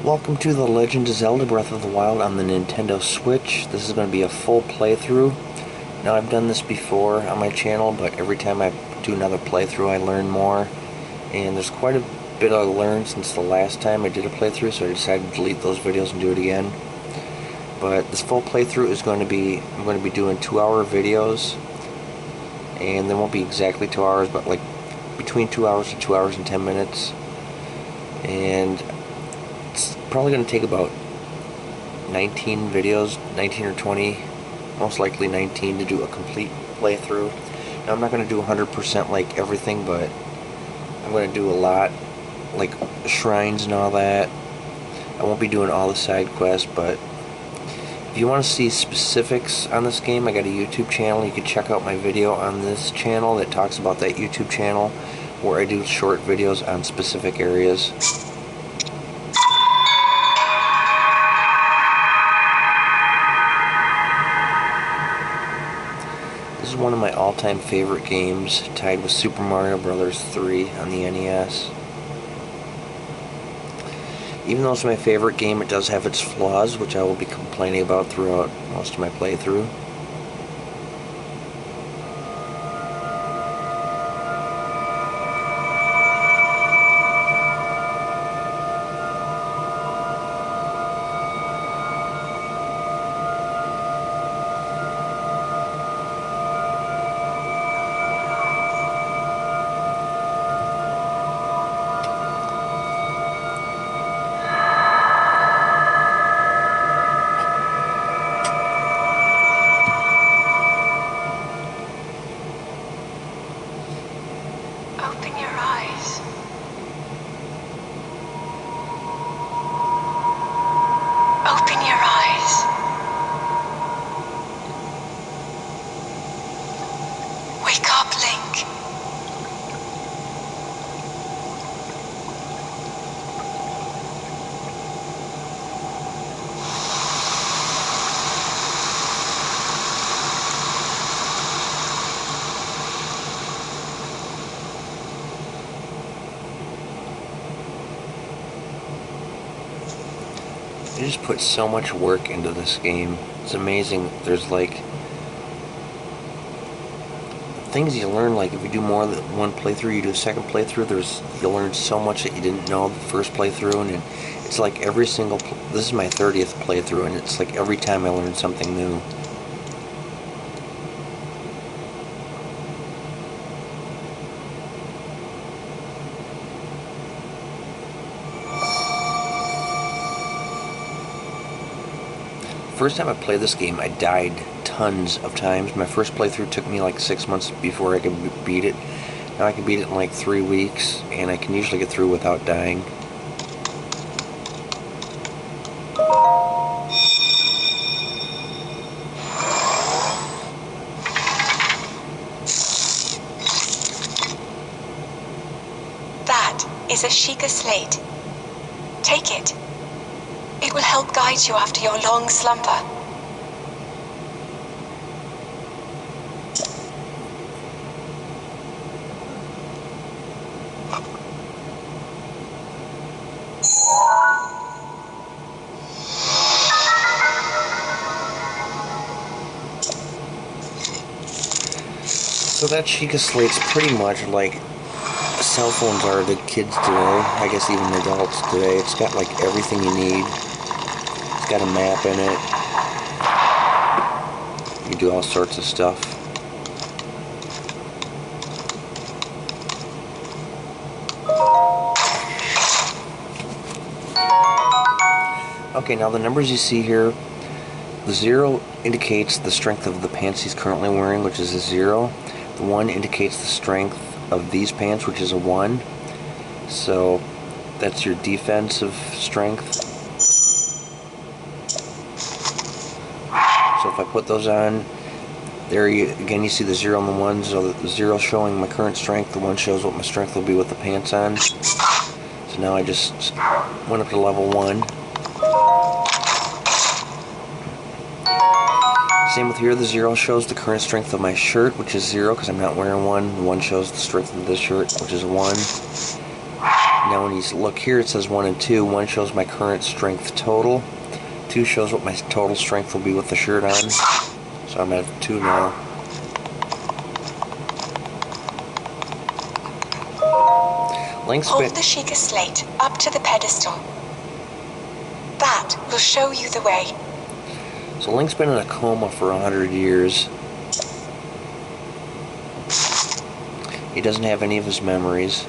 Welcome to the Legend of Zelda Breath of the Wild on the Nintendo Switch. This is going to be a full playthrough. Now, I've done this before on my channel, but every time I do another playthrough I learn more. And there's quite a bit I learned since the last time I did a playthrough, so I decided to delete those videos and do it again. But this full playthrough is going to be, I'm going to be doing 2-hour videos. And they won't be exactly 2 hours, but like between 2 hours to 2 hours and 10 minutes. And it's probably going to take about 19 videos, 19 or 20, most likely 19 to do a complete playthrough. Now, I'm not going to do 100% like everything, but I'm going to do a lot, like shrines and all that. I won't be doing all the side quests, but if you want to see specifics on this game, I got a YouTube channel. You can check out my video on this channel that talks about that YouTube channel, where I do short videos on specific areas. This is one of my all-time favorite games, tied with Super Mario Bros. 3 on the NES. Even though it's my favorite game, it does have its flaws, which I will be complaining about throughout most of my playthrough. Open your eyes. Open your eyes. Wake up, Link. They just put so much work into this game. It's amazing. There's like things you learn, like if you do more than one playthrough, you do a second playthrough, you'll learn so much that you didn't know the first playthrough, and it's like every single, this is my 30th playthrough, and it's like every time I learn something new. First time I played this game, I died tons of times. My first playthrough took me like 6 months before I could beat it. Now I can beat it in like 3 weeks, and I can usually get through without dying. That is a Sheikah slate. Take it. It will help guide you after your long slumber. So that Sheikah slate's pretty much like cell phones are to kids today. I guess even adults today. It's got like everything you need. It's got a map in it. You can do all sorts of stuff. Okay, now the numbers you see here, the 0 indicates the strength of the pants he's currently wearing, which is a 0. The 1 indicates the strength of these pants, which is a 1. So that's your defensive strength. So if I put those on, there again you see the 0 and the 1. So the 0 showing my current strength, the 1 shows what my strength will be with the pants on. So now I just went up to level 1. Same with here, the 0 shows the current strength of my shirt, which is 0 because I'm not wearing one. The 1 shows the strength of this shirt, which is 1. Now when you look here, it says 1 and 2. 1 shows my current strength total. 2 shows what my total strength will be with the shirt on. So I'm at 2 now. Link spin. Hold the Sheikah slate up to the pedestal. That will show you the way. So Link's been in a coma for 100 years. He doesn't have any of his memories.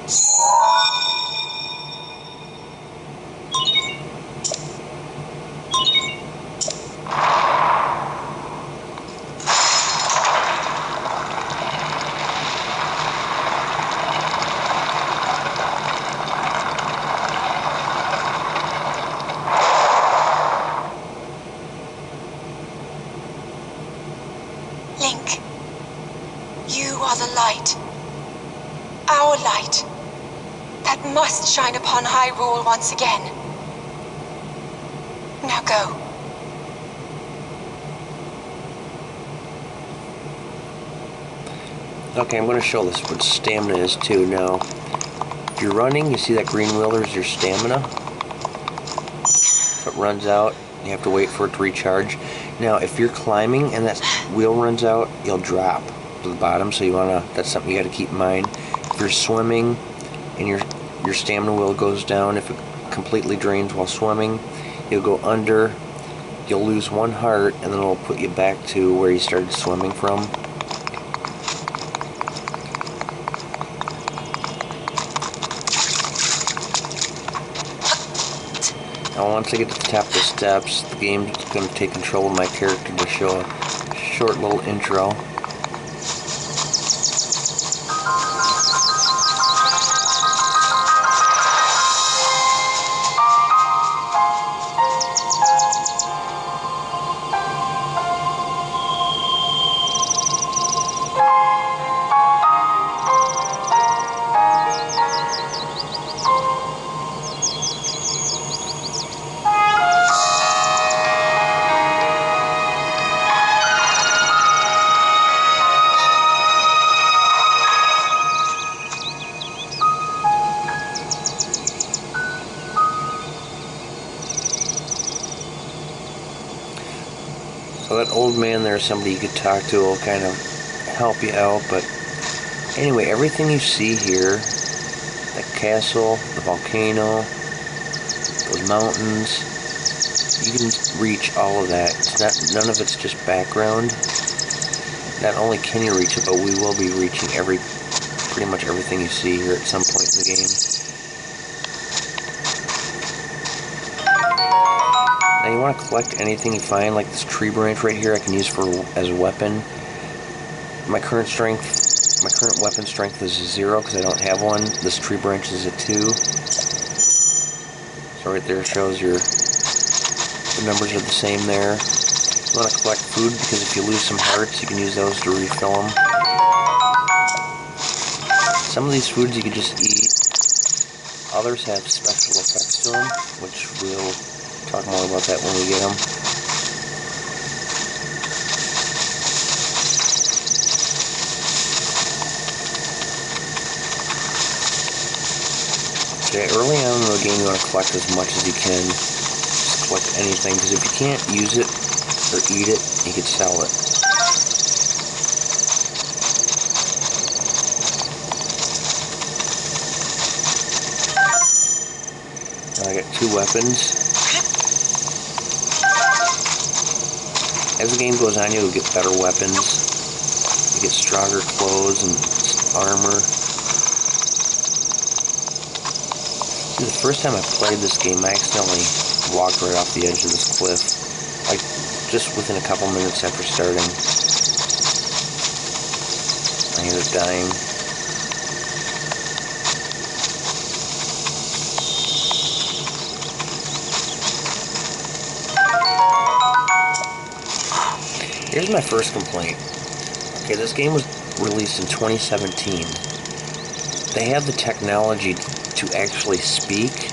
Link, you are the light. Our light. That must shine upon Hyrule once again. Now go. Okay, I'm going to show this what stamina is too. Now, if you're running, you see that green wheel, there's your stamina. If it runs out, you have to wait for it to recharge. Now, if you're climbing and that wheel runs out, you'll drop to the bottom, so that's something you got to keep in mind. If you're swimming and your stamina wheel goes down, if it completely drains while swimming, you'll go under, you'll lose 1 heart, and then it'll put you back to where you started swimming from. Now once I get to the top of the steps, the game's going to take control of my character to show a short little intro. So that old man there is somebody you could talk to, will kind of help you out, but anyway, everything you see here, that castle, the volcano, those mountains, you can reach all of that. None of it's just background. Not only can you reach it, but we will be reaching pretty much everything you see here at some point in the game. Now you want to collect anything you find, like this tree branch right here I can use as a weapon. My current weapon strength is 0 because I don't have one. This tree branch is a 2. So right there shows the numbers are the same there. You want to collect food because if you lose some hearts, you can use those to refill them. Some of these foods you can just eat. Others have special effects to them, which we'll talk more about that when we get them. Okay, early on in the game you want to collect as much as you can. Just collect anything, because if you can't use it or eat it, you could sell it. Now I got 2 weapons. As the game goes on, you'll get better weapons. You get stronger clothes and armor. See, the first time I played this game, I accidentally walked right off the edge of this cliff. Like, just within a couple minutes after starting. I ended up dying. Here's my first complaint. Okay, this game was released in 2017. They have the technology to actually speak,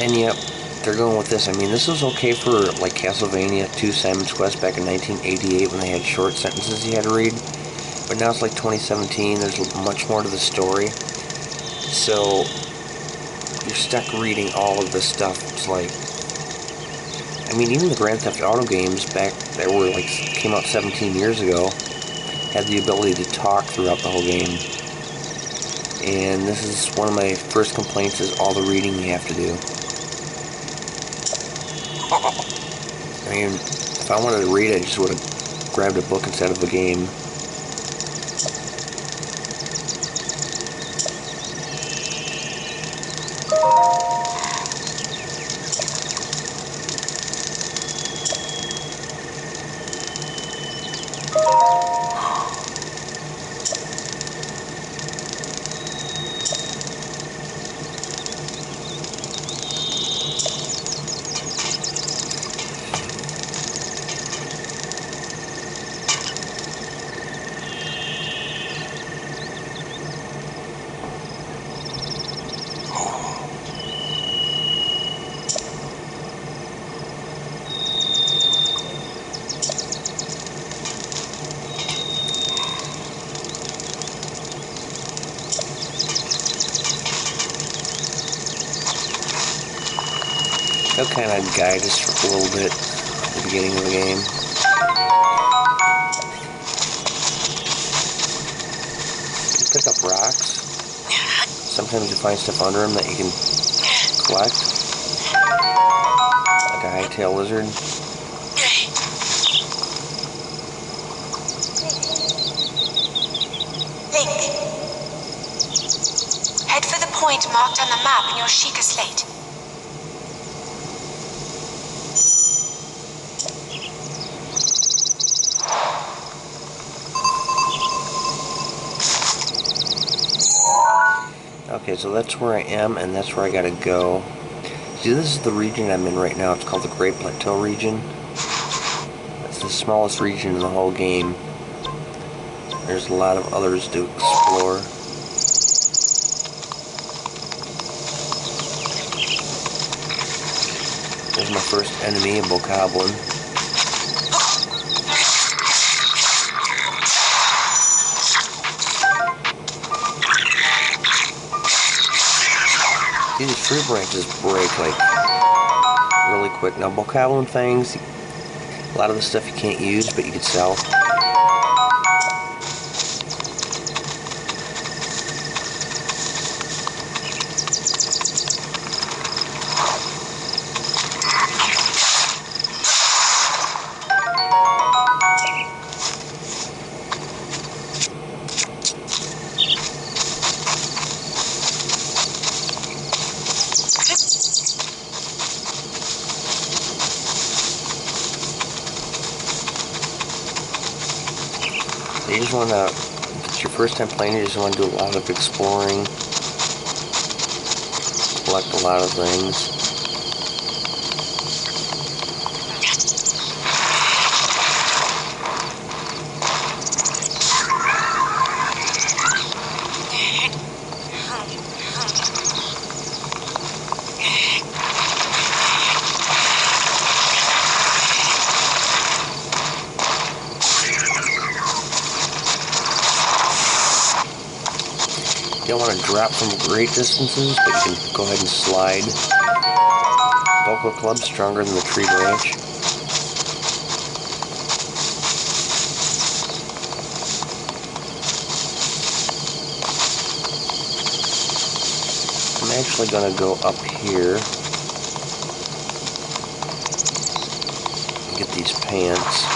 and yet they're going with this. I mean, this was okay for like Castlevania 2 Simon's Quest back in 1988 when they had short sentences you had to read, but now it's like 2017. There's much more to the story. So you're stuck reading all of this stuff. It's like, I mean, even the Grand Theft Auto games back that were like came out 17 years ago had the ability to talk throughout the whole game. And this is one of my first complaints, is all the reading you have to do. I mean, if I wanted to read, I just would have grabbed a book instead of the game. They'll kind of guide us for a little bit at the beginning of the game. You pick up rocks. Sometimes you find stuff under them that you can collect. Like a high-tailed lizard. Link. Head for the point marked on the map in your Sheikah slate. Okay, so that's where I am, and that's where I gotta go. See, this is the region I'm in right now. It's called the Great Plateau region. That's the smallest region in the whole game. There's a lot of others to explore. There's my first enemy, a bokoblin. See, these tree branches break like really quick. Now, bokoblin fangs, a lot of the stuff you can't use, but you can sell. You just want to, if it's your first time playing, you just want to do a lot of exploring, collect a lot of things. You don't want to drop from great distances, but you can go ahead and slide. Vocal club stronger than the tree branch. I'm actually going to go up here and get these pants.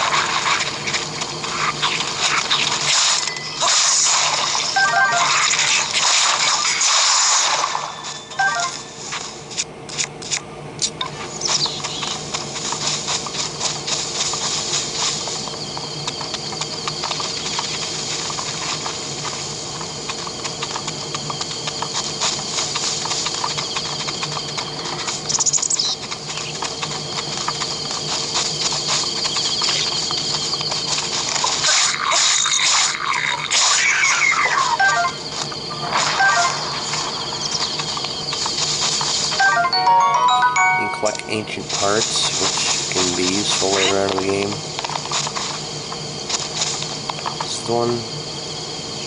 Collect ancient parts, which can be useful later on in the game. This is the one?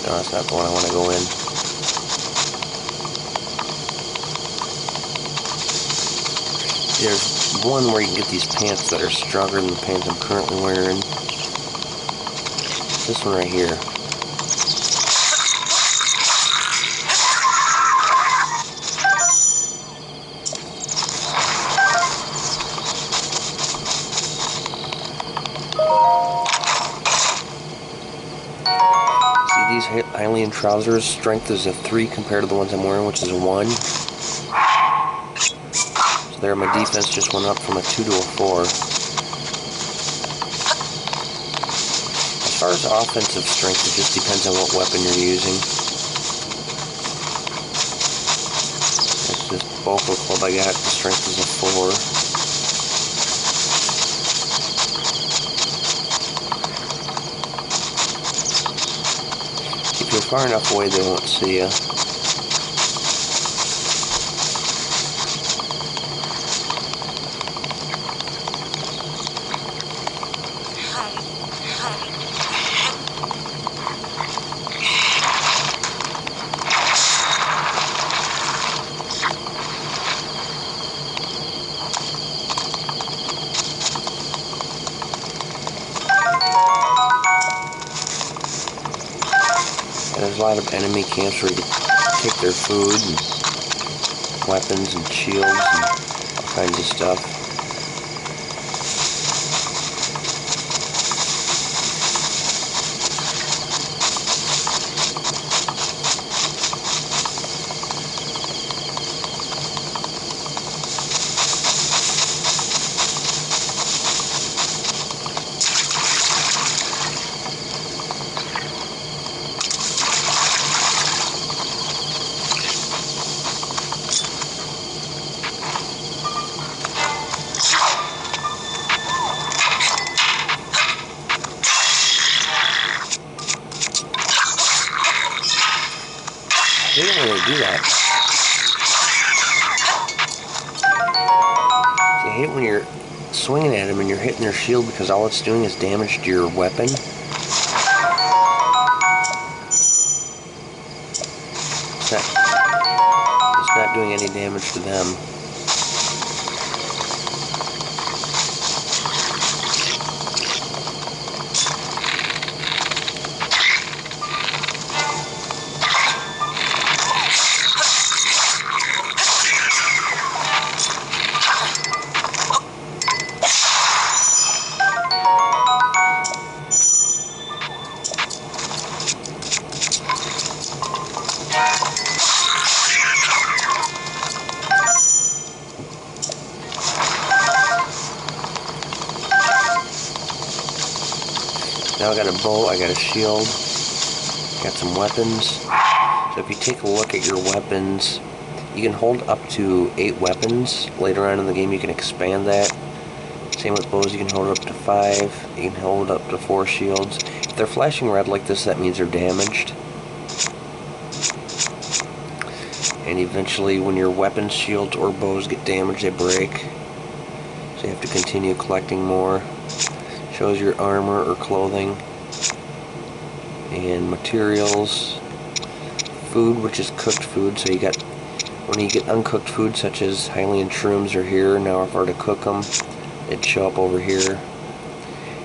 No, that's not the one I want to go in. There's one where you can get these pants that are stronger than the pants I'm currently wearing. This one right here. See these Hylian trousers? Strength is a 3 compared to the ones I'm wearing, which is a 1. So there, my defense just went up from a 2 to a 4. As far as offensive strength, it just depends on what weapon you're using. That's this Boko Club I got. The strength is a 4. If you're far enough away, they won't see you. And there's a lot of enemy camps where you can take their food and weapons and shields and all kinds of stuff. They don't really do that. See, I hate when you're swinging at them and you're hitting their shield because all it's doing is damage to your weapon. It's not doing any damage to them. Now I got a bow, I got a shield, got some weapons. So if you take a look at your weapons, you can hold up to 8 weapons. Later on in the game you can expand that. Same with bows, you can hold it up to 5, you can hold up to 4 shields. If they're flashing red like this, that means they're damaged. And eventually when your weapons, shields, or bows get damaged, they break. So you have to continue collecting more. Shows your armor or clothing. And materials. Food, which is cooked food, so you got, when you get uncooked food such as Hylian shrooms are here. Now if I were to cook them, it'd show up over here.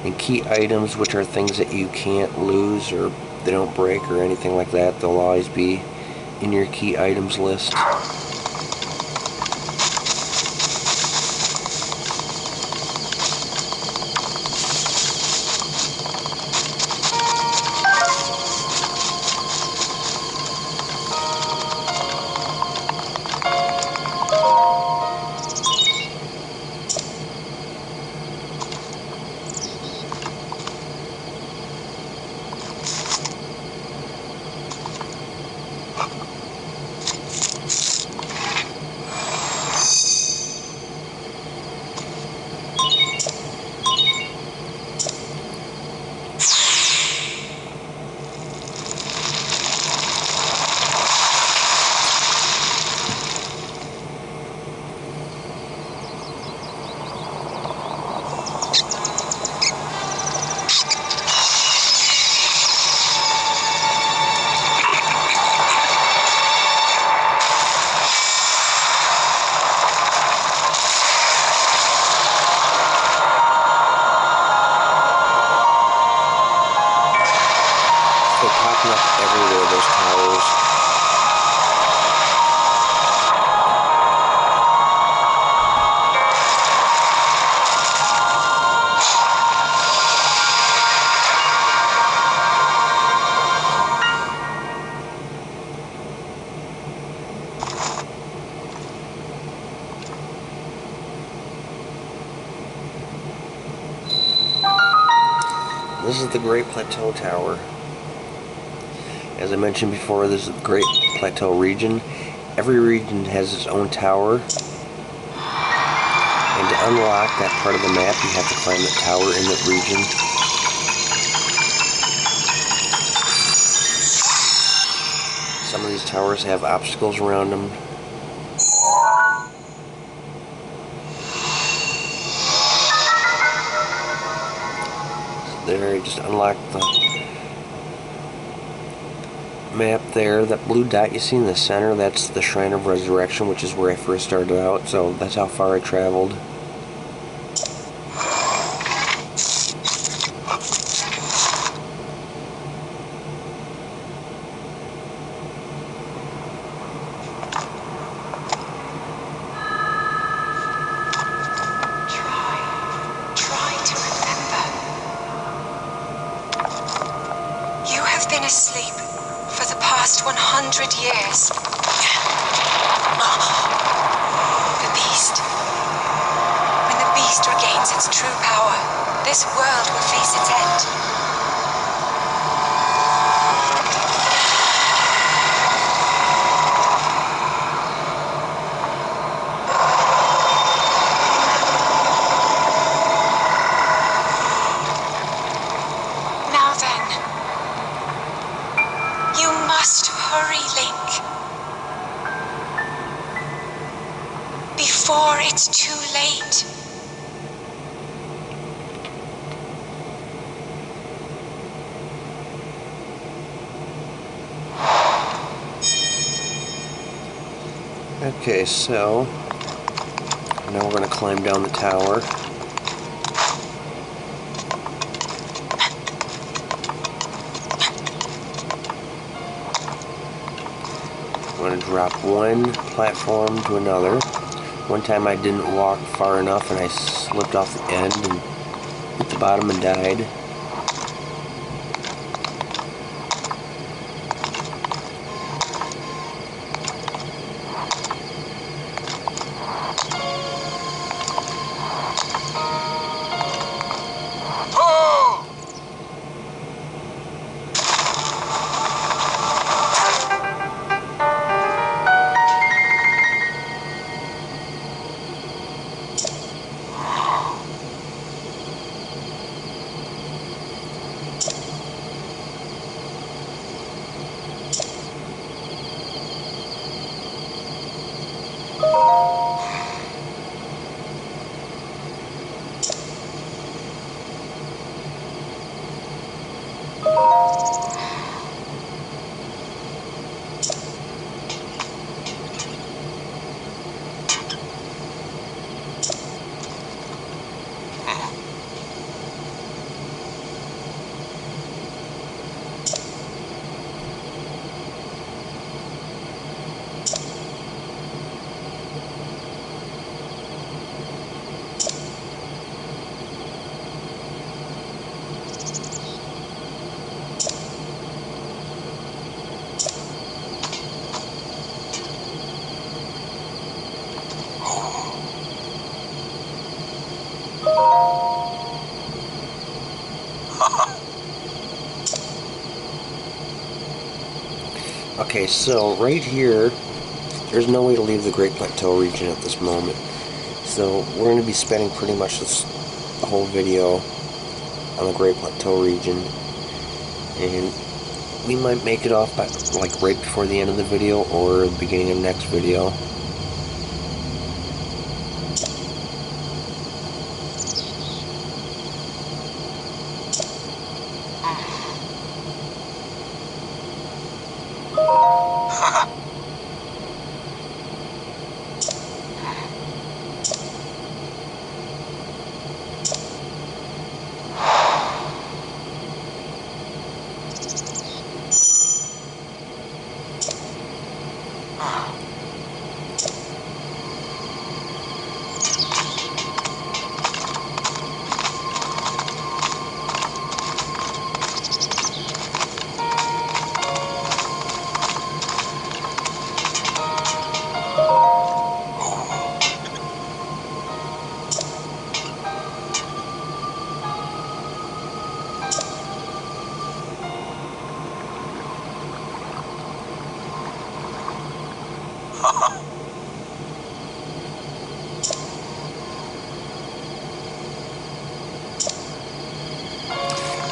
And key items, which are things that you can't lose or they don't break or anything like that, they'll always be in your key items list. This is the Great Plateau Tower. As I mentioned before, this is the Great Plateau region. Every region has its own tower. And to unlock that part of the map, you have to climb the tower in that region. Some of these towers have obstacles around them. There, just unlock the map there. That blue dot you see in the center, that's the Shrine of Resurrection, which is where I first started out, so that's how far I traveled. Try to remember. You have been asleep for the past 100 years. The beast. When the beast regains its true power, this world will face its end. Now then, you must hurry, Link. Before it's too late. Okay, so now we're going to climb down the tower. I'm going to drop one platform to another. One time I didn't walk far enough and I slipped off the end and hit the bottom and died. Okay, so right here, there's no way to leave the Great Plateau region at this moment. So we're going to be spending pretty much this whole video on the Great Plateau region. And we might make it off by, like, right before the end of the video or the beginning of the next video.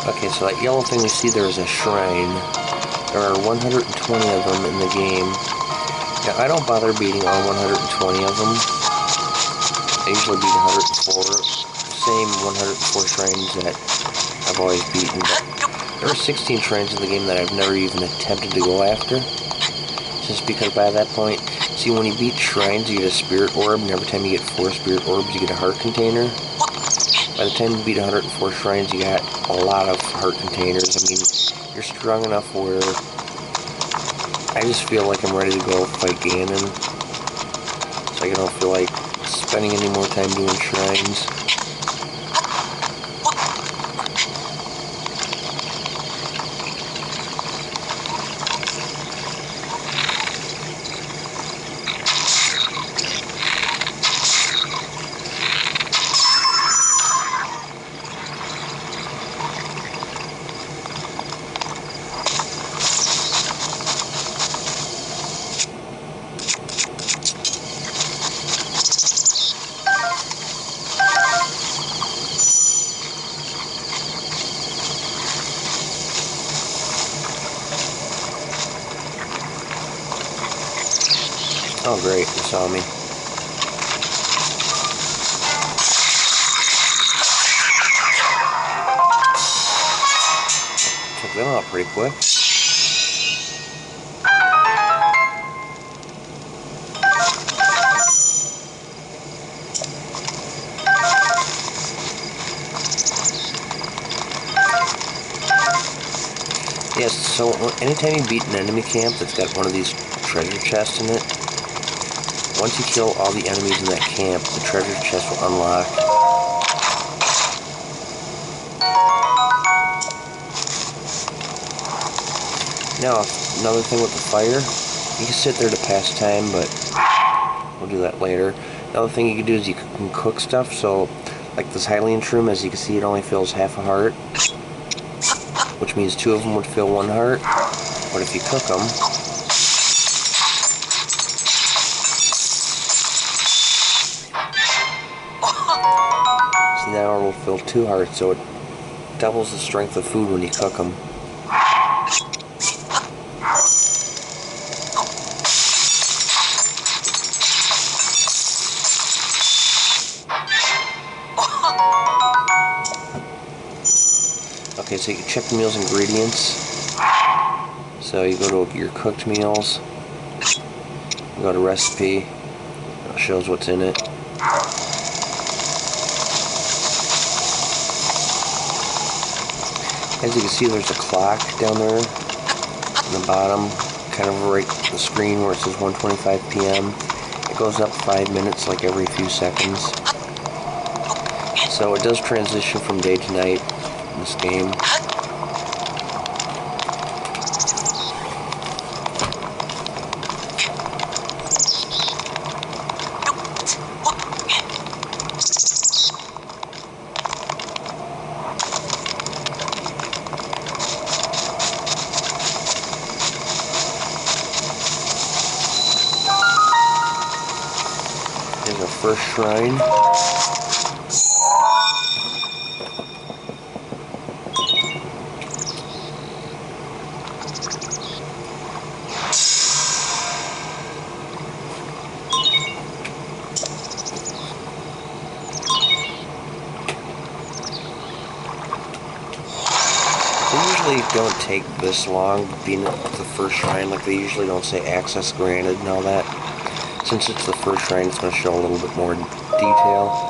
Okay, so that yellow thing we see there is a shrine. There are 120 of them in the game. Now, I don't bother beating all 120 of them. I usually beat 104. Same 104 shrines that I've always beaten, but there are 16 shrines in the game that I've never even attempted to go after. Just because by that point, see, when you beat shrines, you get a spirit orb, and every time you get 4 spirit orbs, you get a heart container. By the time you beat 104 shrines, you got a lot of heart containers. I mean, you're strong enough where I just feel like I'm ready to go fight Ganon. So I don't feel like spending any more time doing shrines. Oh great, they saw me. Took them out pretty quick. Yes, so anytime you beat an enemy camp that's got one of these treasure chests in it, once you kill all the enemies in that camp, the treasure chest will unlock. Now, another thing with the fire, you can sit there to pass time, but we'll do that later. Another thing you can do is you can cook stuff, so like this Hylian shroom, as you can see, it only fills half a heart, which means 2 of them would fill 1 heart, but if you cook them, see, now it will fill 2 hearts, so it doubles the strength of food when you cook them. Okay, so you can check the meal's ingredients. So you go to your cooked meals, you go to recipe, it shows what's in it. As you can see, there's a clock down there in the bottom, kind of right the screen where it says 1:25 p.m. It goes up 5 minutes like every few seconds. So it does transition from day to night in this game. Here's our first shrine. They usually don't take this long being at the first shrine, like they usually don't say access granted and all that. Since it's the first shrine, it's going to show a little bit more detail.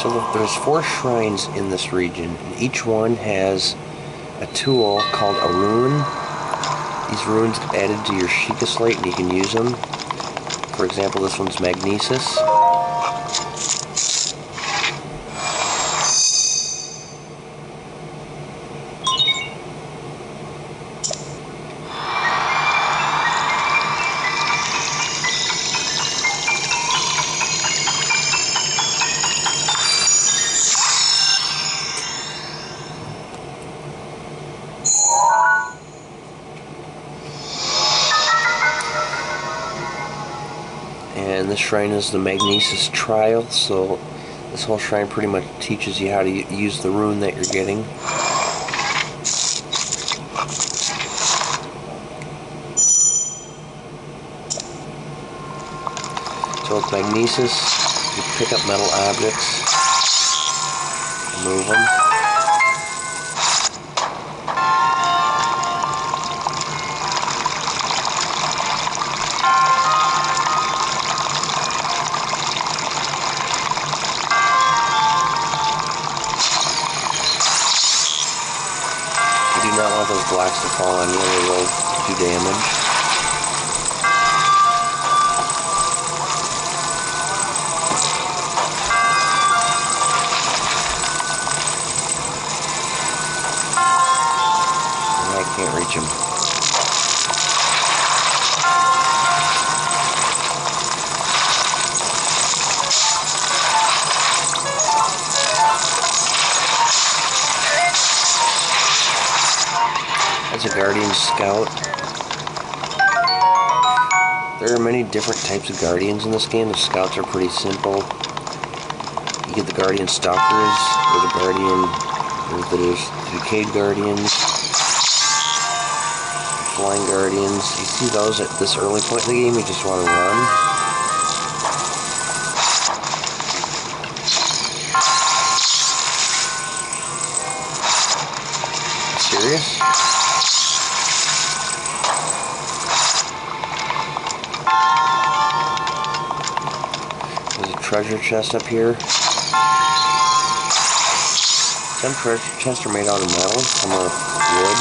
So there's 4 shrines in this region, and each one has a tool called a rune. These runes get added to your Sheikah slate and you can use them. For example, this one's Magnesis. And this shrine is the Magnesis Trial, so this whole shrine pretty much teaches you how to use the rune that you're getting. So with Magnesis, you pick up metal objects, move them. You do not want those blocks to fall on you, they will do damage. I can't reach him. That's a Guardian Scout. There are many different types of Guardians in this game. The Scouts are pretty simple. You get the Guardian Stalkers, or the Guardian, or there's the Decayed Guardians, Flying Guardians. You see those at this early point in the game, you just want to run. Serious? There's a treasure chest up here. Some treasure chests are made out of metal, some are wood.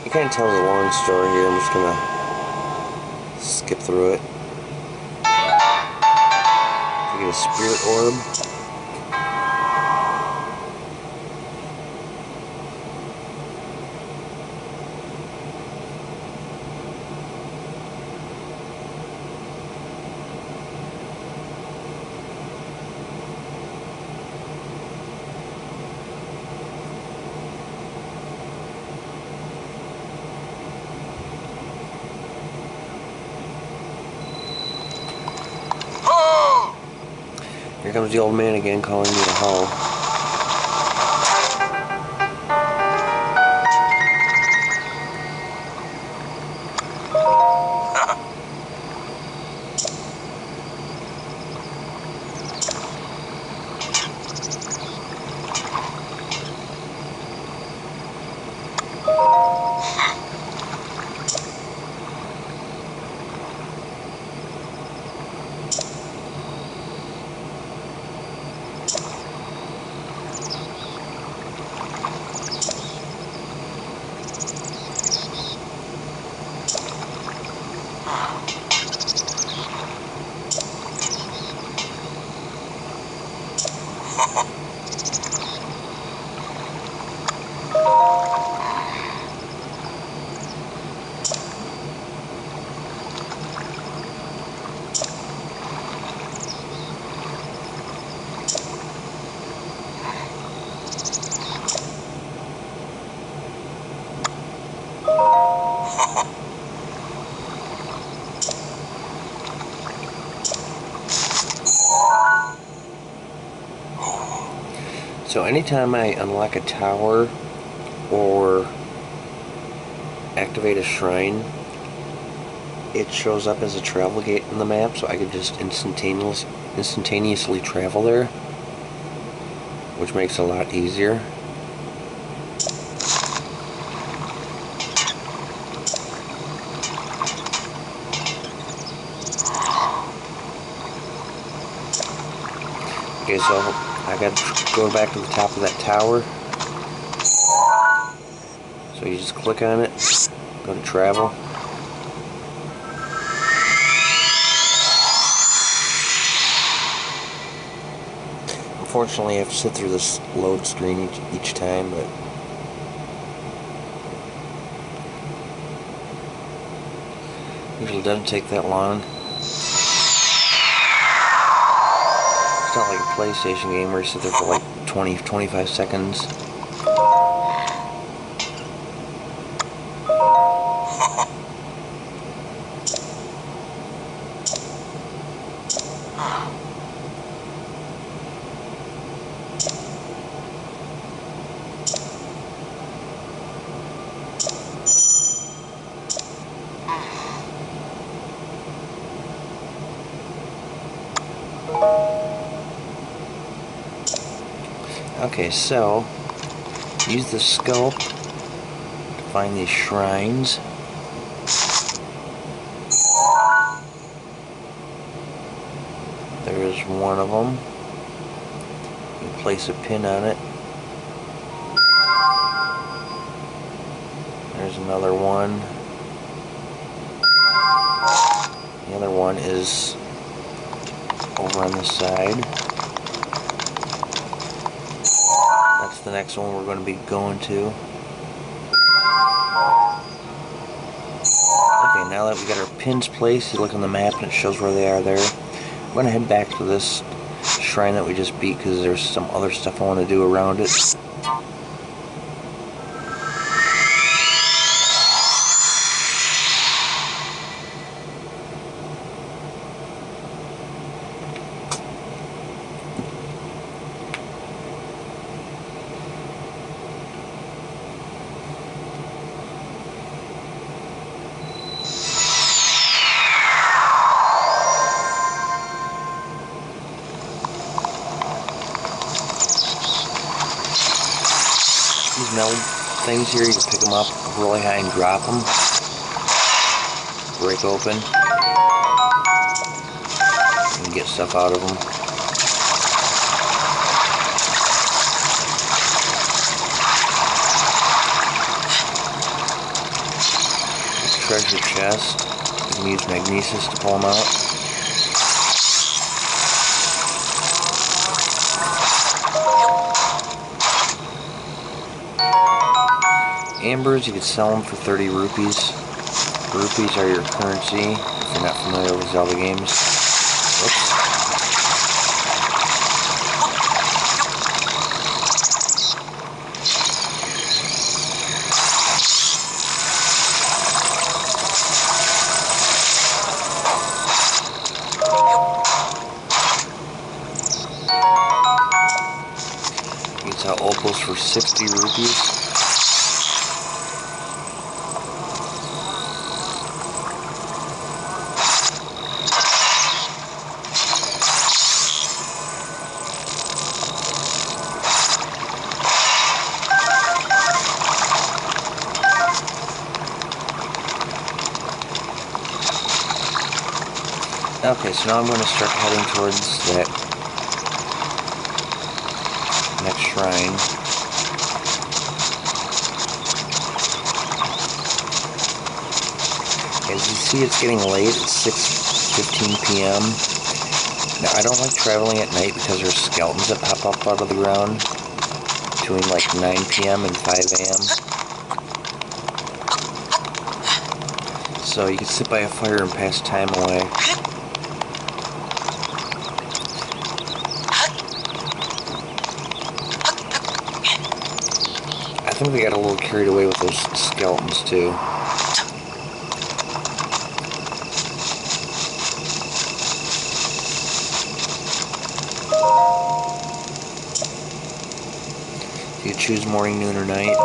You can't tell the long story here, I'm just gonna skip through it. You get a spirit orb. Here comes the old man again calling me to haul. So anytime I unlock a tower or activate a shrine, it shows up as a travel gate in the map, so I could just instantaneously travel there, which makes it a lot easier. Okay, so I got to go back to the top of that tower. So you just click on it, go to travel. Unfortunately, I have to sit through this load screen each time, but usually doesn't take that long. It's not like a PlayStation game where you sit there for like 20-25 seconds. Okay, so use the scope to find these shrines. There is one of them. You place a pin on it. There's another one. The other one is over on the side. That's the next one we're going to be going to. Okay, now that we got our pins placed, you look on the map and it shows where they are there. I'm going to head back to this shrine that we just beat because there's some other stuff I want to do around it. These metal things here, you can pick them up really high and drop them. Break open. And get stuff out of them. Treasure chest. You can use magnesis to pull them out. Ambers, you could sell them for 30 rupees. Rupees are your currency, if you're not familiar with Zelda games. Oops. You can sell opals for 60 rupees. Okay, so now I'm going to start heading towards that next shrine. As you see, it's getting late. It's 6:15 p.m. Now, I don't like traveling at night because there's skeletons that pop up out of the ground between like 9 p.m. and 5 a.m. So you can sit by a fire and pass time away. I think they got a little carried away with those skeletons too. You could choose morning, noon, or night.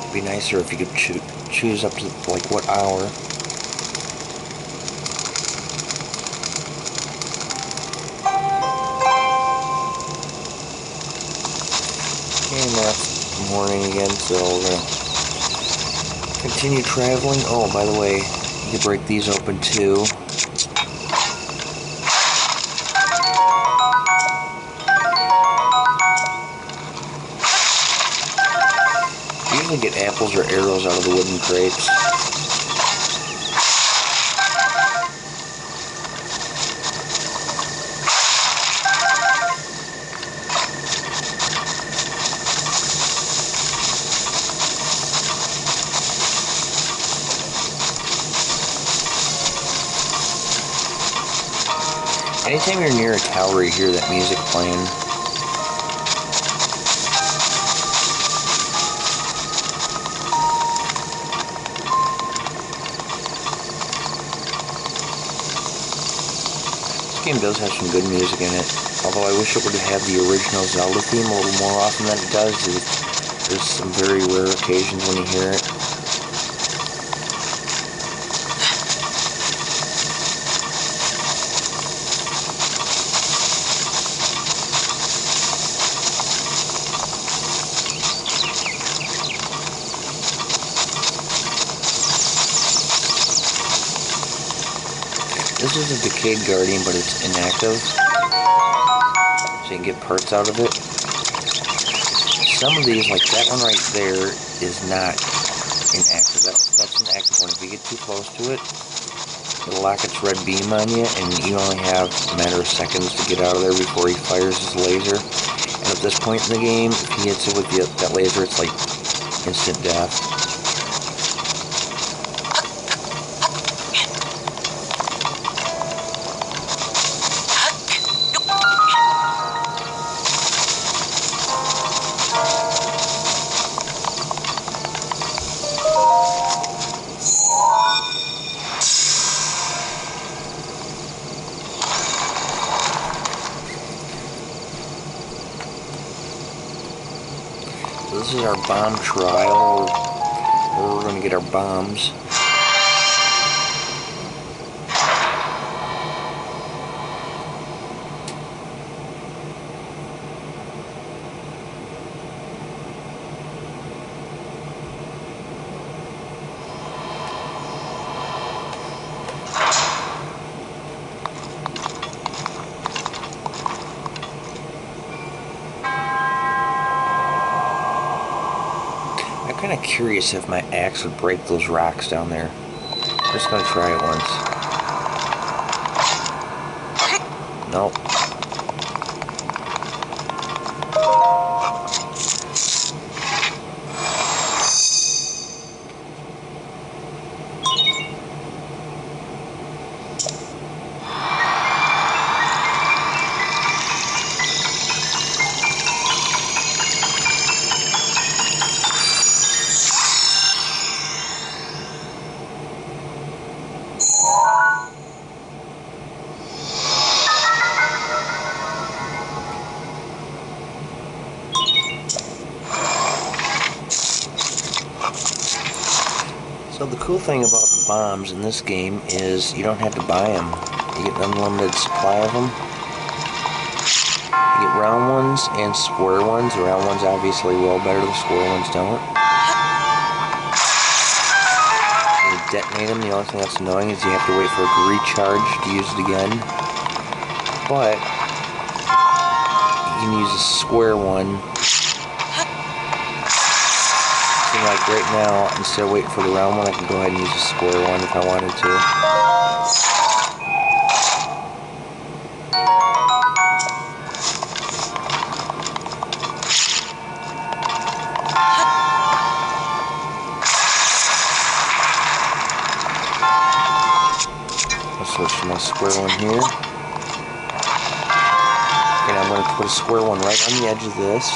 It'd be nicer if you could choose up to like what hour. And that's morning again, so we're gonna continue traveling. Oh, by the way, you can break these open too. You usually get apples or arrows out of the wooden crates. Anytime you're near a tower, you hear that music playing. This game does have some good music in it, although I wish it would have the original Zelda theme a little more often than it does. There's some very rare occasions when you hear it. This is a decayed guardian, but it's inactive, so you can get parts out of it. Some of these, like that one right there, is not inactive. That's an active one. If you get too close to it, it'll lock its red beam on you, and you only have a matter of seconds to get out of there before he fires his laser. And at this point in the game, if he hits it with that laser, it's like instant death. This is our bomb trial, where we're going to get our bombs. I'm kind of curious if my axe would break those rocks down there. I'm just going to try it once. Nope. So the cool thing about the bombs in this game is you don't have to buy them. You get an unlimited supply of them. You get round ones and square ones. The round ones obviously roll better, the square ones don't. When you detonate them, the only thing that's annoying is you have to wait for it to recharge to use it again. But you can use a square one. Like right now, instead of waiting for the round one, I can go ahead and use a square one if I wanted to. I'll switch to my square one here. And I'm going to put a square one right on the edge of this.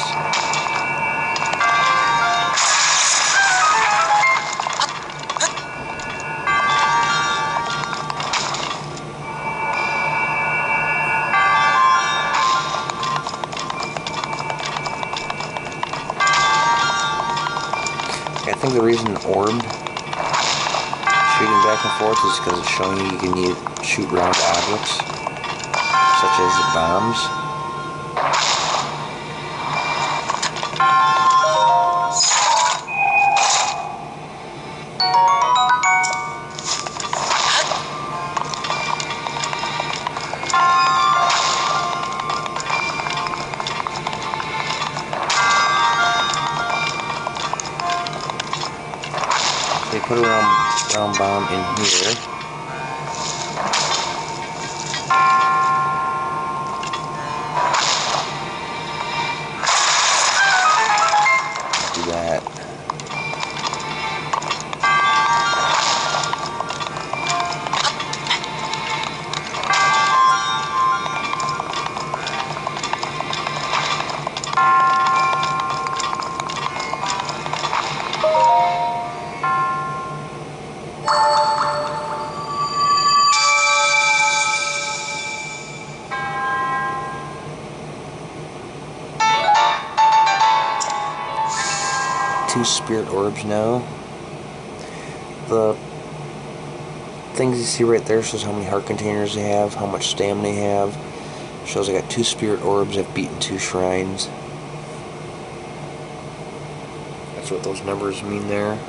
I think the reason orb shooting back and forth is because it's showing you can shoot round objects, such as bombs. They put a round bomb in here. Do that. 2 spirit orbs now. The things you see right there shows how many heart containers they have, how much stamina they have. Shows I got 2 spirit orbs, I've beaten 2 shrines. That's what those numbers mean there.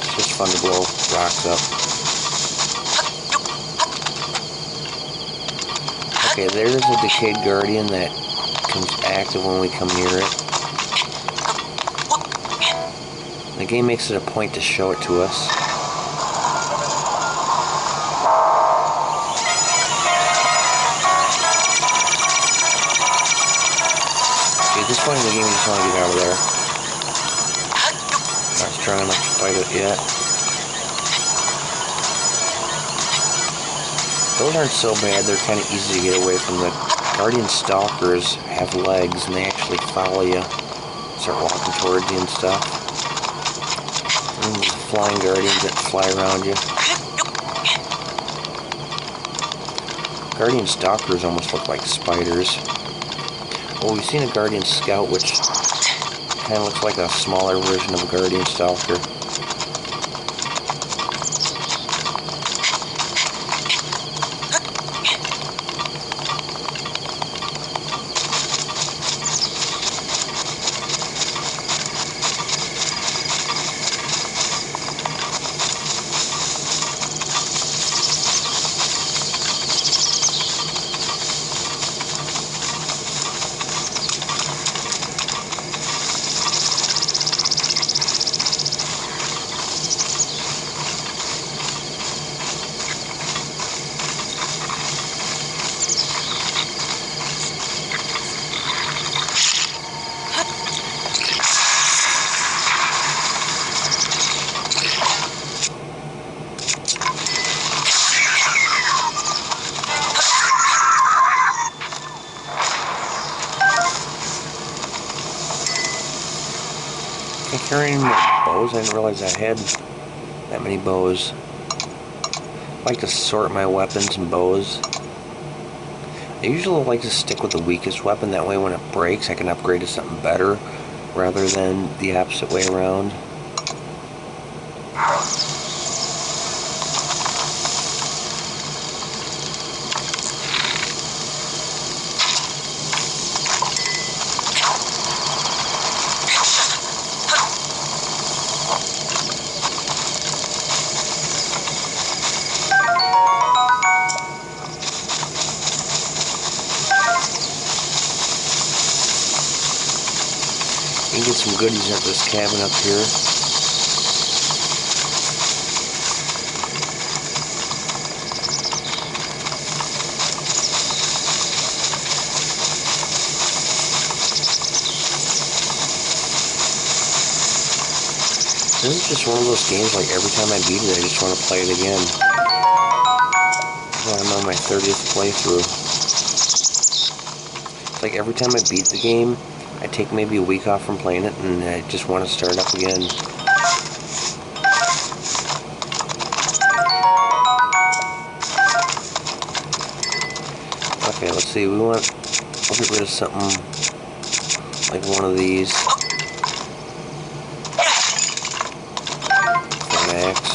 It's just fun to blow rocks up. Okay, there's a decayed guardian that becomes active when we come near it. The game makes it a point to show it to us. At this point in the game, you just want to get out of there. Not strong enough to fight it yet. Those aren't so bad, they're kind of easy to get away from. The Guardian Stalkers have legs and they actually follow you, start walking towards you and stuff. And there's flying guardians that fly around you. Guardian Stalkers almost look like spiders. Well, we've seen a Guardian Scout, which kind of looks like a smaller version of a Guardian Stalker. I'm carrying more bows. I didn't realize I had that many bows. I like to sort my weapons and bows. I usually like to stick with the weakest weapon, that way when it breaks I can upgrade to something better rather than the opposite way around. You can get some goodies at this cabin up here. This is just one of those games, like every time I beat it, I just want to play it again. I'm on my 30th playthrough. It's like every time I beat the game, I take maybe a week off from playing it and I just want to start up again. Okay, let's see, we'll get rid of something like one of these. For an axe.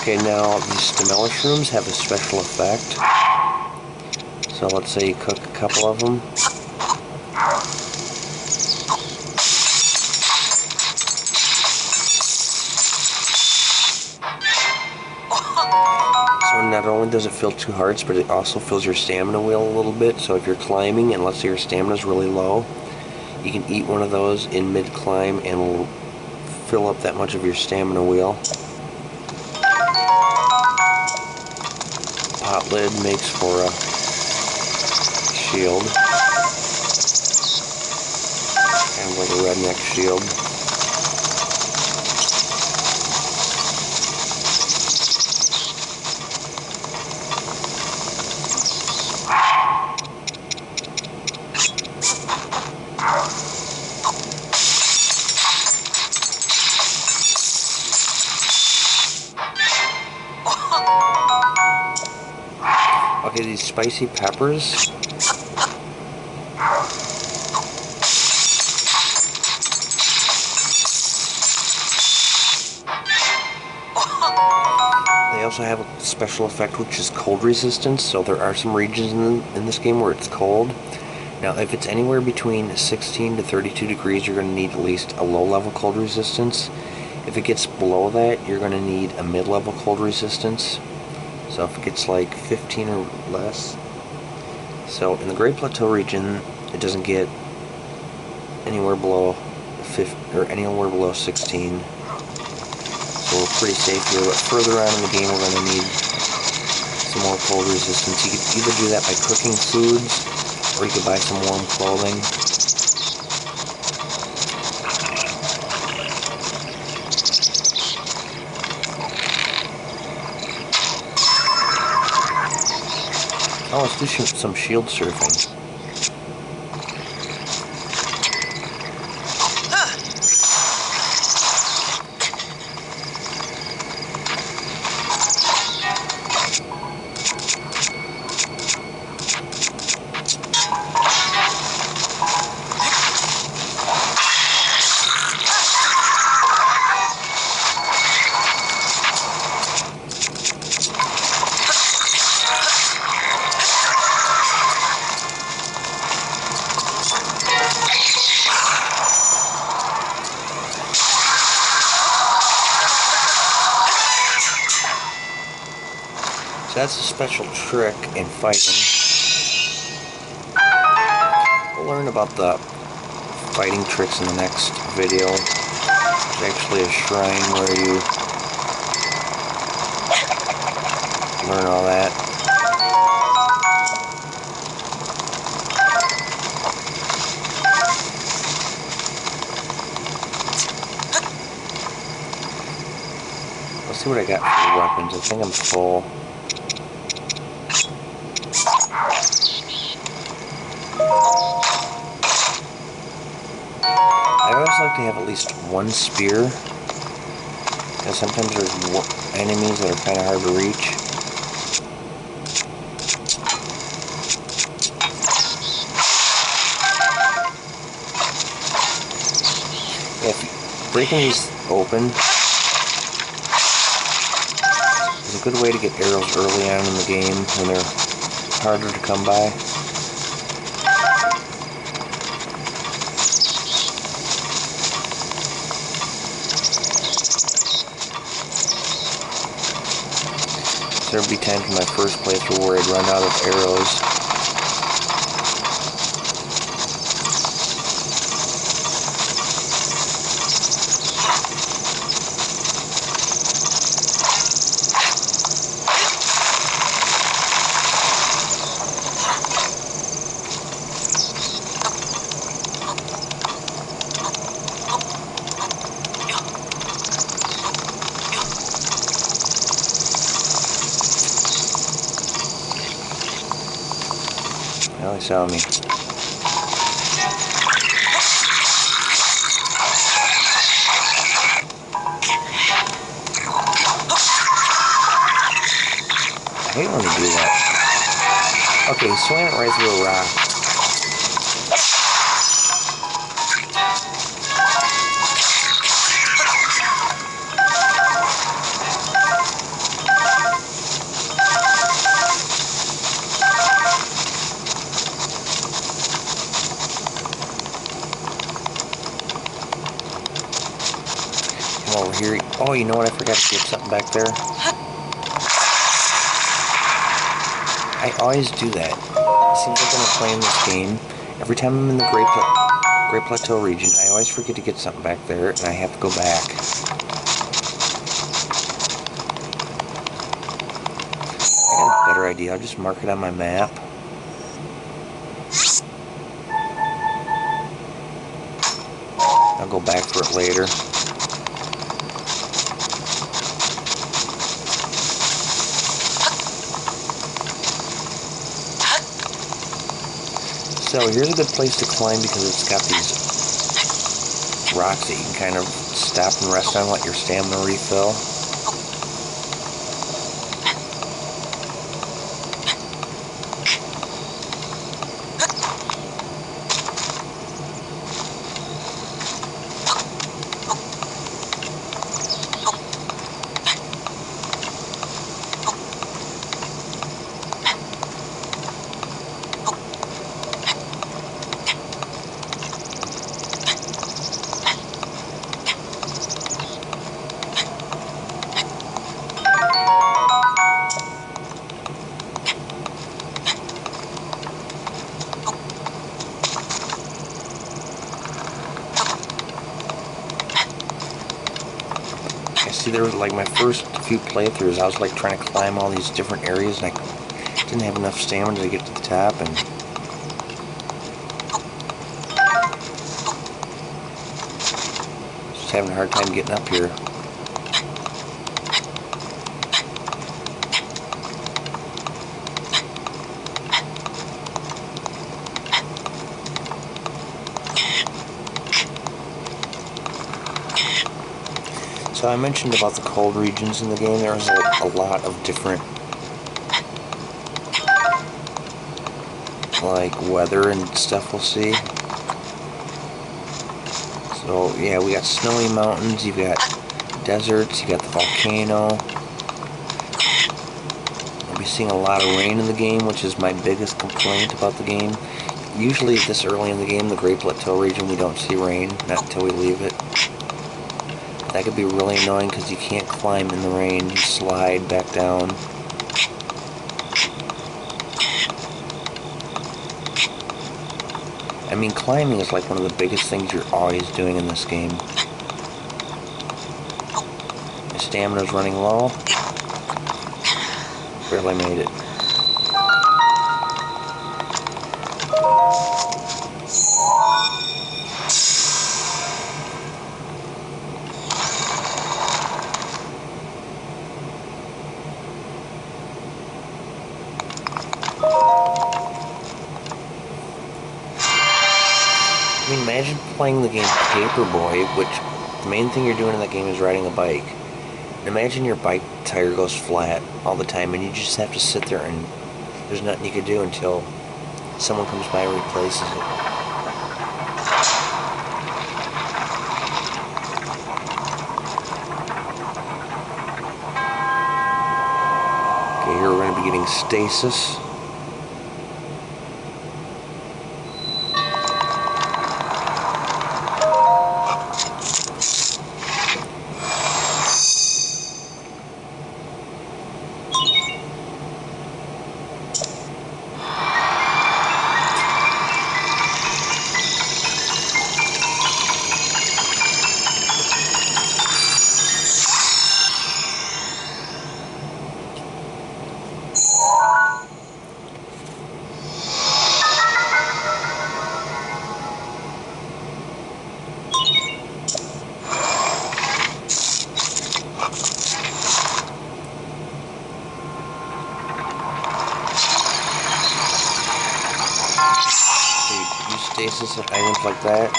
Okay, now these stamella shrooms have a special effect. So let's say you cook a couple of them. So not only does it fill 2 hearts, but it also fills your stamina wheel a little bit. So if you're climbing and let's say your stamina is really low, you can eat one of those in mid-climb and it'll fill up that much of your stamina wheel. Pot lid makes for a shield. Kind of like a redneck shield. Okay, these spicy peppers. They also have a special effect which is cold resistance, so there are some regions in this game where it's cold. Now, if it's anywhere between 16 to 32 degrees, you're going to need at least a low-level cold resistance. If it gets below that, you're going to need a mid-level cold resistance. So if it gets like 15 or less. So in the Great Plateau region, it doesn't get anywhere below 15 or anywhere below 16. So we're pretty safe here, but further on in the game we're going to need some more cold resistance. You could either do that by cooking foods, or you could buy some warm clothing. Oh, let's do some shield surfing. So that's a special trick in fighting. We'll learn about the fighting tricks in the next video. There's actually a shrine where you learn all that. Let's see what I got for weapons. I think I'm full. I always like to have at least one spear, because sometimes there's enemies that are kind of hard to reach. Breaking these open is a good way to get arrows early on in the game when they're harder to come by. So there'd be times in my first playthrough where I'd run out of arrows. Now they saw me. I hate when they do that. Okay, he's swinging it right through a rock. Over here. Oh, you know what? I forgot to get something back there. I always do that. It seems like when I'm playing this game, every time I'm in the Great Plateau region, I always forget to get something back there, and I have to go back. I got a better idea. I'll just mark it on my map. I'll go back for it later. So here's a good place to climb because it's got these rocks that you can kind of stop and rest on, let your stamina refill. See, there was like my first few playthroughs, I was like trying to climb all these different areas, and I didn't have enough stamina to get to the top, and just having a hard time getting up here. So I mentioned about the cold regions in the game. There's a lot of different like weather and stuff we'll see. So yeah, we got snowy mountains, you've got deserts, you got the volcano. I'll be seeing a lot of rain in the game, which is my biggest complaint about the game. Usually this early in the game, the Great Plateau region, we don't see rain, not until we leave it. That could be really annoying because you can't climb in the rain, you slide back down. I mean, climbing is like one of the biggest things you're always doing in this game. My stamina's running low. Barely made it. I mean, imagine playing the game Paperboy, which the main thing you're doing in that game is riding a bike. And imagine your bike tire goes flat all the time, and you just have to sit there and there's nothing you can do until someone comes by and replaces it. Okay, here we're going to be getting stasis. Stasis and items like that.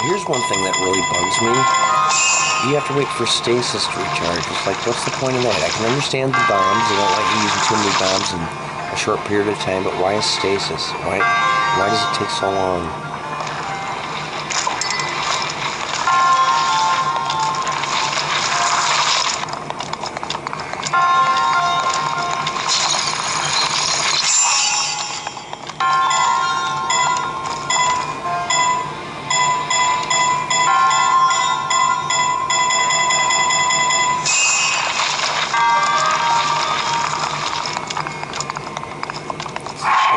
Here's one thing that really bugs me. You have to wait for stasis to recharge. It's like, what's the point of that? I can understand the bombs. They don't like you using too many bombs in a short period of time, but why is stasis? Why does it take so long?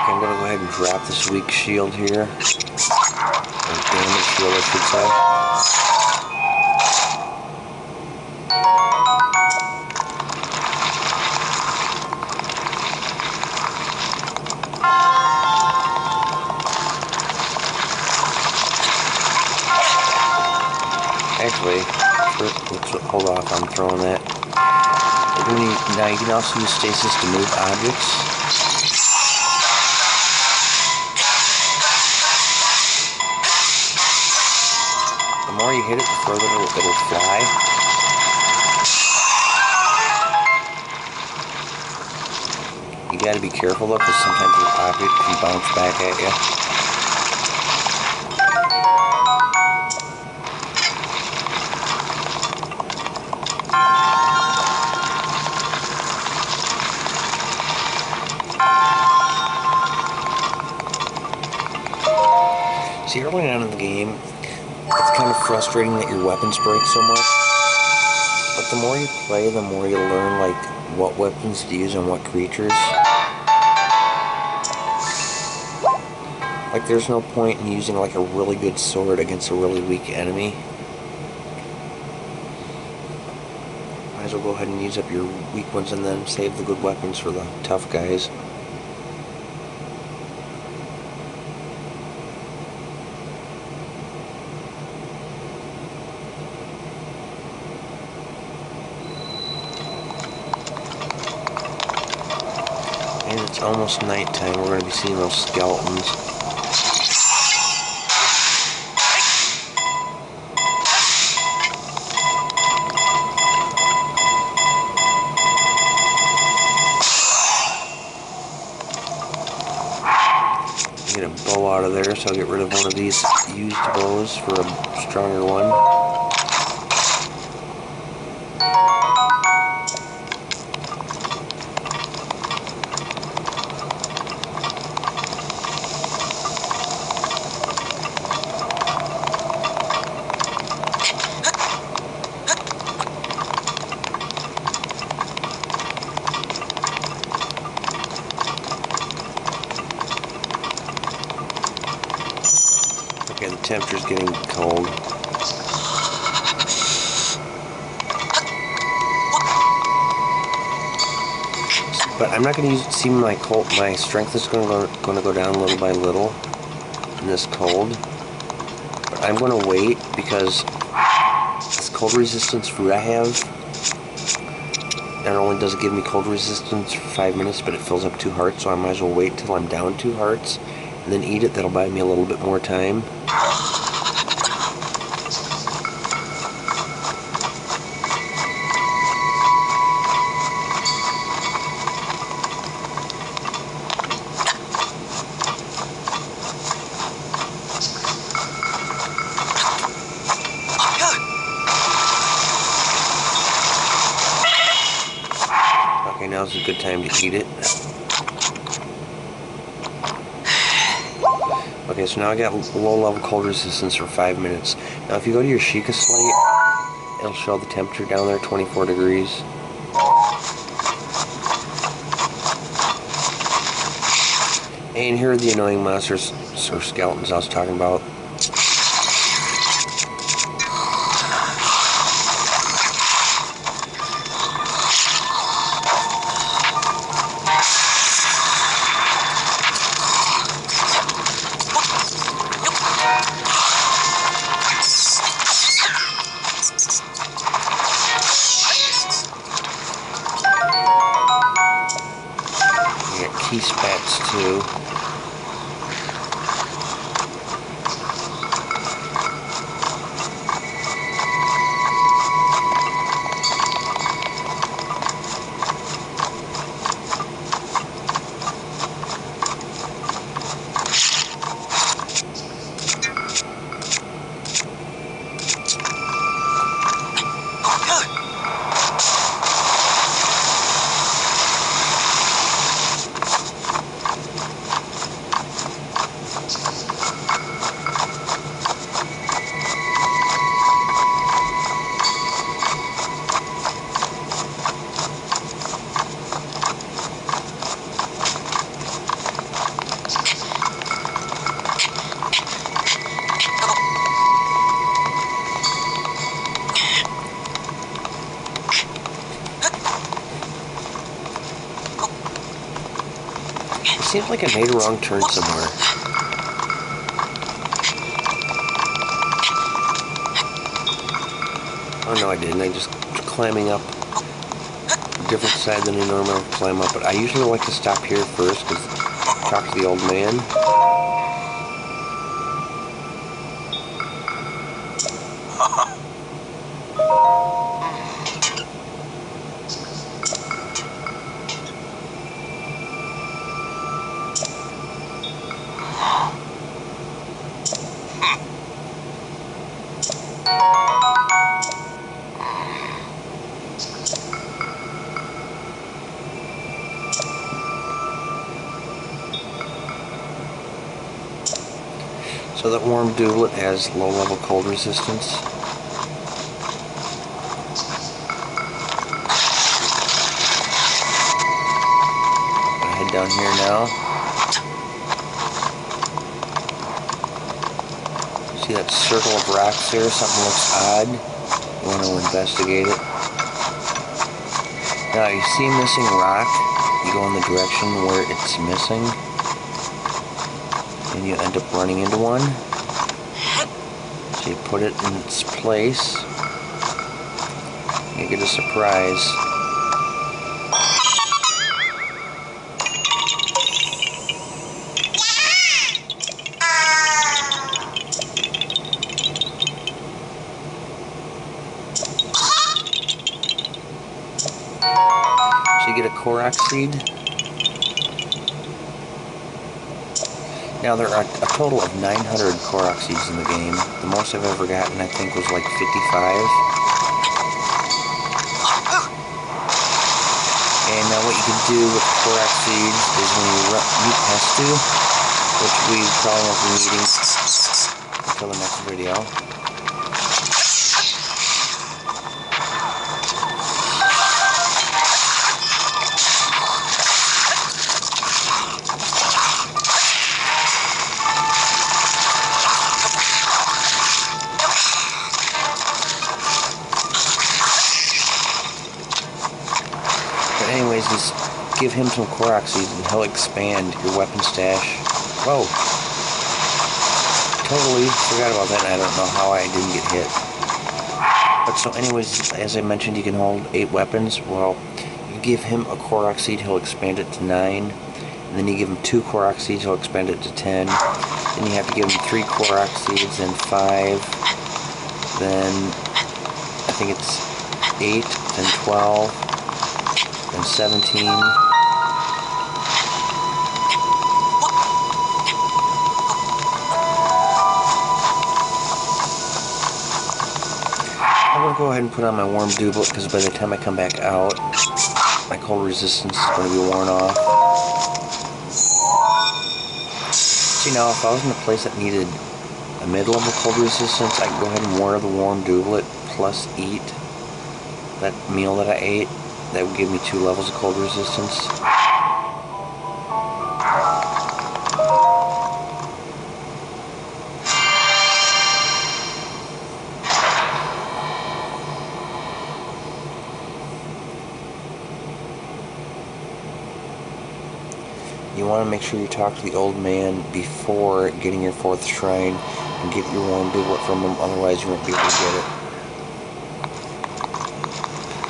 I'm going to go ahead and drop this weak shield here. Or damage shield, I should say. Actually, hold off on throwing that. Now you can also use stasis to move objects. The more you hit it, the further it'll fly. You gotta be careful though, because sometimes the object can bounce back at you. See, early on in the game, it's kind of frustrating that your weapons break so much. But the more you play, the more you learn, like, what weapons to use on what creatures. Like, there's no point in using like a really good sword against a really weak enemy. Might as well go ahead and use up your weak ones and then save the good weapons for the tough guys. And it's almost nighttime. We're going to be seeing those skeletons. Get a bow out of there, so I'll get rid of one of these used bows for a stronger one. Okay, the temperature's getting cold. But I'm not going to use. See, my strength is going to go down little by little in this cold. But I'm going to wait because this cold resistance fruit I have, not only does it give me cold resistance for 5 minutes, but it fills up 2 hearts. So I might as well wait until I'm down 2 hearts and then eat it. That'll buy me a little bit more time. Okay, now's a good time to eat it. Okay, so now I got low-level cold resistance for 5 minutes. Now, if you go to your Sheikah slate, it'll show the temperature down there, 24 degrees. And here are the annoying monsters or skeletons I was talking about. Key spats too. It seems like I made a wrong turn somewhere. Oh no, I didn't. I just climbing up a different side than I normally climb up. But I usually like to stop here first because talk to the old man. So that warm doublet has low-level cold resistance. I'll head down here now. See that circle of rocks there? Something looks odd. You want to investigate it. Now, you see a missing rock, you go in the direction where it's missing, and you end up running into one. So you put it in its place, you get a surprise. So you get a Korok seed. Now there are a total of 900 Korok seeds in the game. The most I've ever gotten, I think, was like 55. And now what you can do with Korok seeds is when you meet Hestu, which we probably won't be meeting until the next video. But anyways, just give him some Korok seeds and he'll expand your weapon stash. Whoa! Totally forgot about that, and I don't know how I didn't get hit. But so anyways, as I mentioned, you can hold 8 weapons. Well, you give him a Korok seed, he'll expand it to 9. And then you give him 2 Korok seeds, he'll expand it to 10. Then you have to give him 3 Korok seeds, then 5. Then I think it's 8, then 12. And 17. I'm going to go ahead and put on my warm doublet because by the time I come back out, my cold resistance is going to be worn off. See, now if I was in a place that needed a mid-level cold resistance, I could go ahead and wear the warm doublet plus eat that meal that I ate. That would give me 2 levels of cold resistance. You want to make sure you talk to the old man before getting your 4th shrine and get your warm doublet from him, otherwise you won't be able to get it.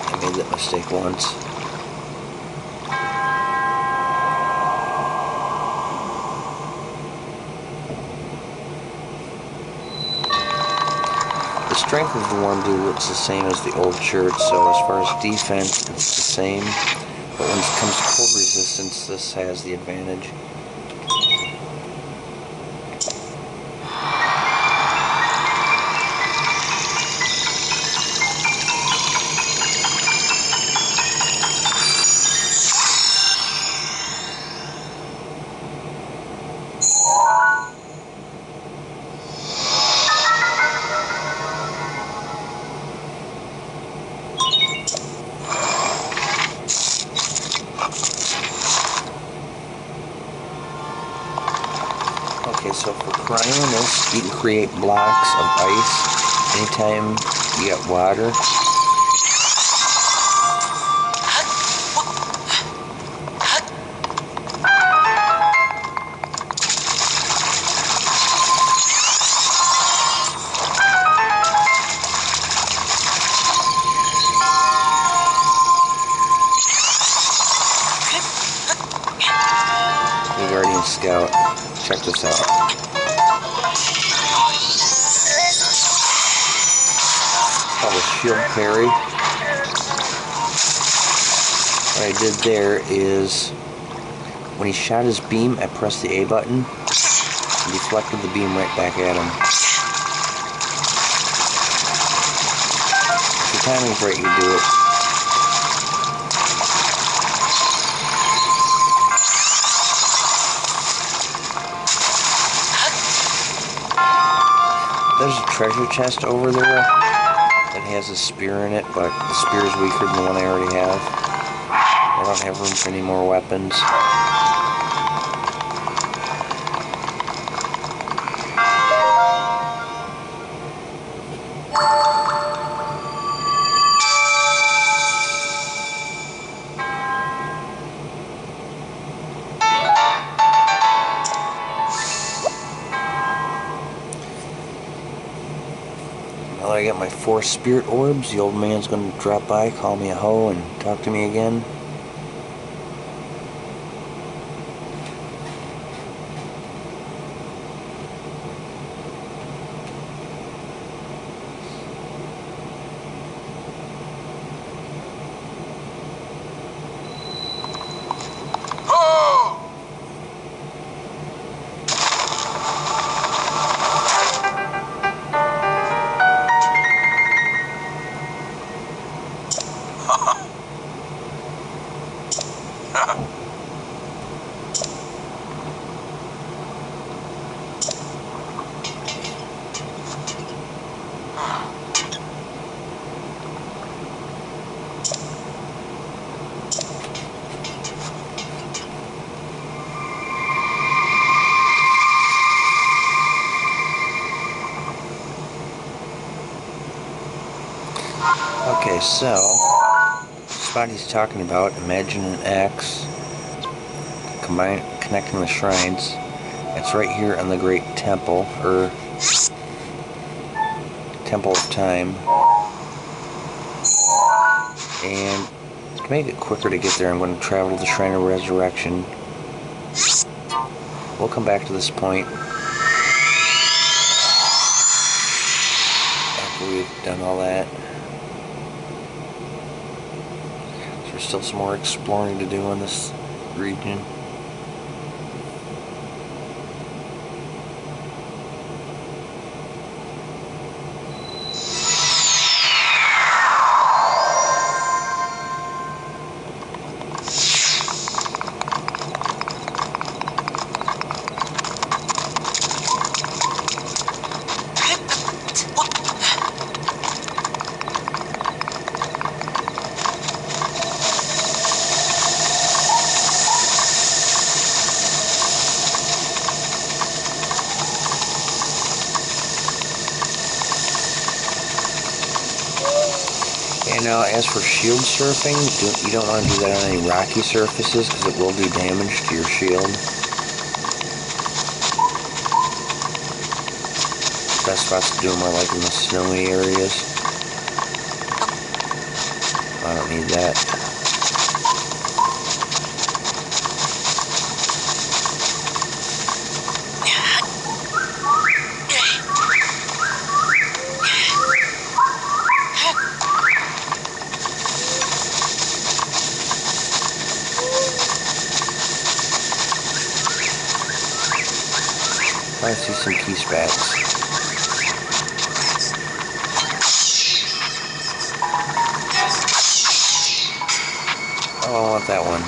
I made that mistake once. The strength of the warm doublet's the same as the old shirt, so as far as defense, it's the same. But when it comes to cold resistance, this has the advantage. Okay, so for cryonis, you can create blocks of ice anytime you get water. The Guardian Scout. Check this out. It's called a shield parry. What I did there is, when he shot his beam, I pressed the A button and deflected the beam right back at him. If your timing's right, you can do it. There's a treasure chest over there that has a spear in it, but the spear is weaker than the one I already have. I don't have room for any more weapons. Now that I got my 4 spirit orbs, the old man's gonna drop by, call me a hoe, and talk to me again. Okay, so the spot he's talking about, imagine an X, connecting the shrines. It's right here on the Great Temple, or Temple of Time. And to make it quicker to get there, I'm going to travel to the Shrine of Resurrection. We'll come back to this point after we've done all that. So there's still some more exploring to do in this region. And now, as for shield surfing, you don't want to do that on any rocky surfaces because it will do damage to your shield. Best spots to do them are like in the snowy areas. I don't need that. I see some key spats. Oh, I want that one.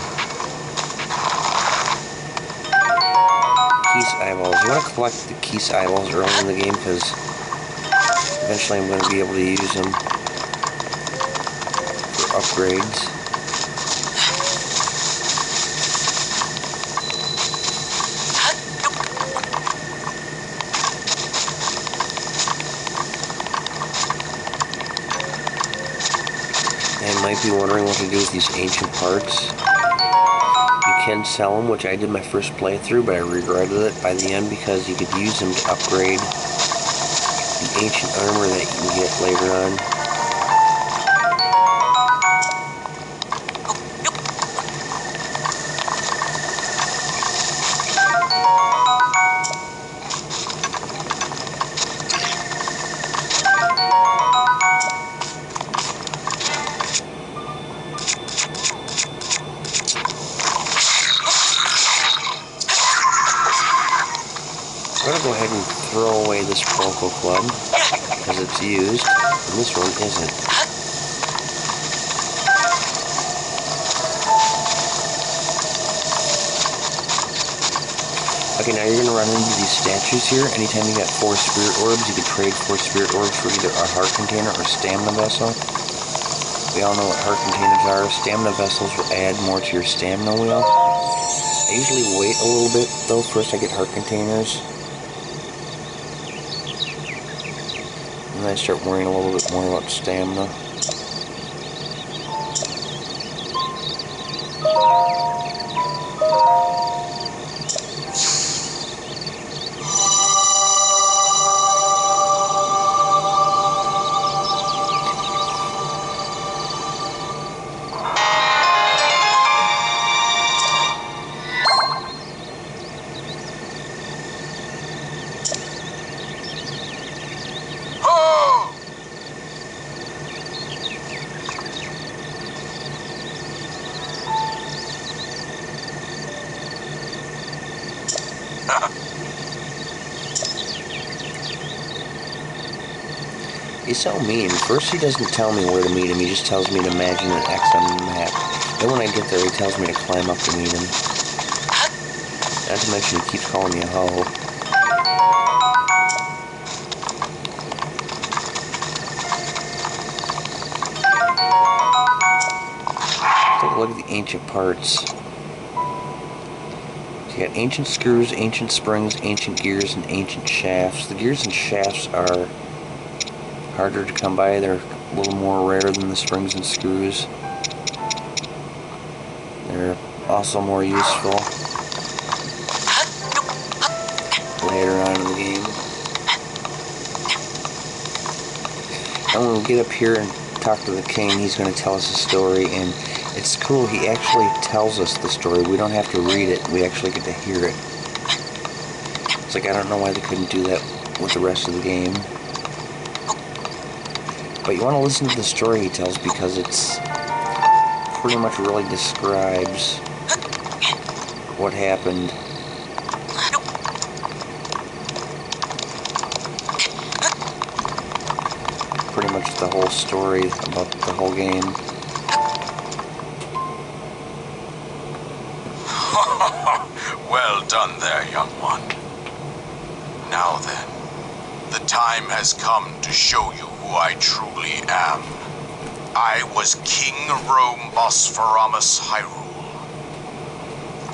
Keys eyeballs. You want to collect the keys eyeballs early in the game because eventually I'm going to be able to use them for upgrades. And might be wondering what to do with these ancient parts. You can sell them, which I did my first playthrough, but I regretted it by the end because you could use them to upgrade the ancient armor that you can get later on. I'm going to go ahead and throw away this Bronco Club because it's used, and this one isn't. Okay, now you're going to run into these statues here. Anytime you got 4 spirit orbs, you can trade 4 spirit orbs for either a heart container or stamina vessel. We all know what heart containers are. Stamina vessels will add more to your stamina wheel. I usually wait a little bit, though. First I get heart containers. And then I start worrying a little bit more about stamina. He's so mean. First he doesn't tell me where to meet him, he just tells me to imagine an X on the map. Then when I get there he tells me to climb up to meet him. Not to mention he keeps calling me a hoe. Take a look at the ancient parts. So you got ancient screws, ancient springs, ancient gears, and ancient shafts. The gears and shafts are harder to come by. They're a little more rare than the springs and screws. They're also more useful later on in the game. And when we get up here and talk to the king, he's going to tell us a story, and it's cool, he actually tells us the story. We don't have to read it, we actually get to hear it. It's like, I don't know why they couldn't do that with the rest of the game. But you want to listen to the story he tells because it's pretty much really describes what happened. Pretty much the whole story about the whole game. Well done there, young one. Now then, the time has come to show you who I truly am. I was King Rome Bosphorus Hyrule.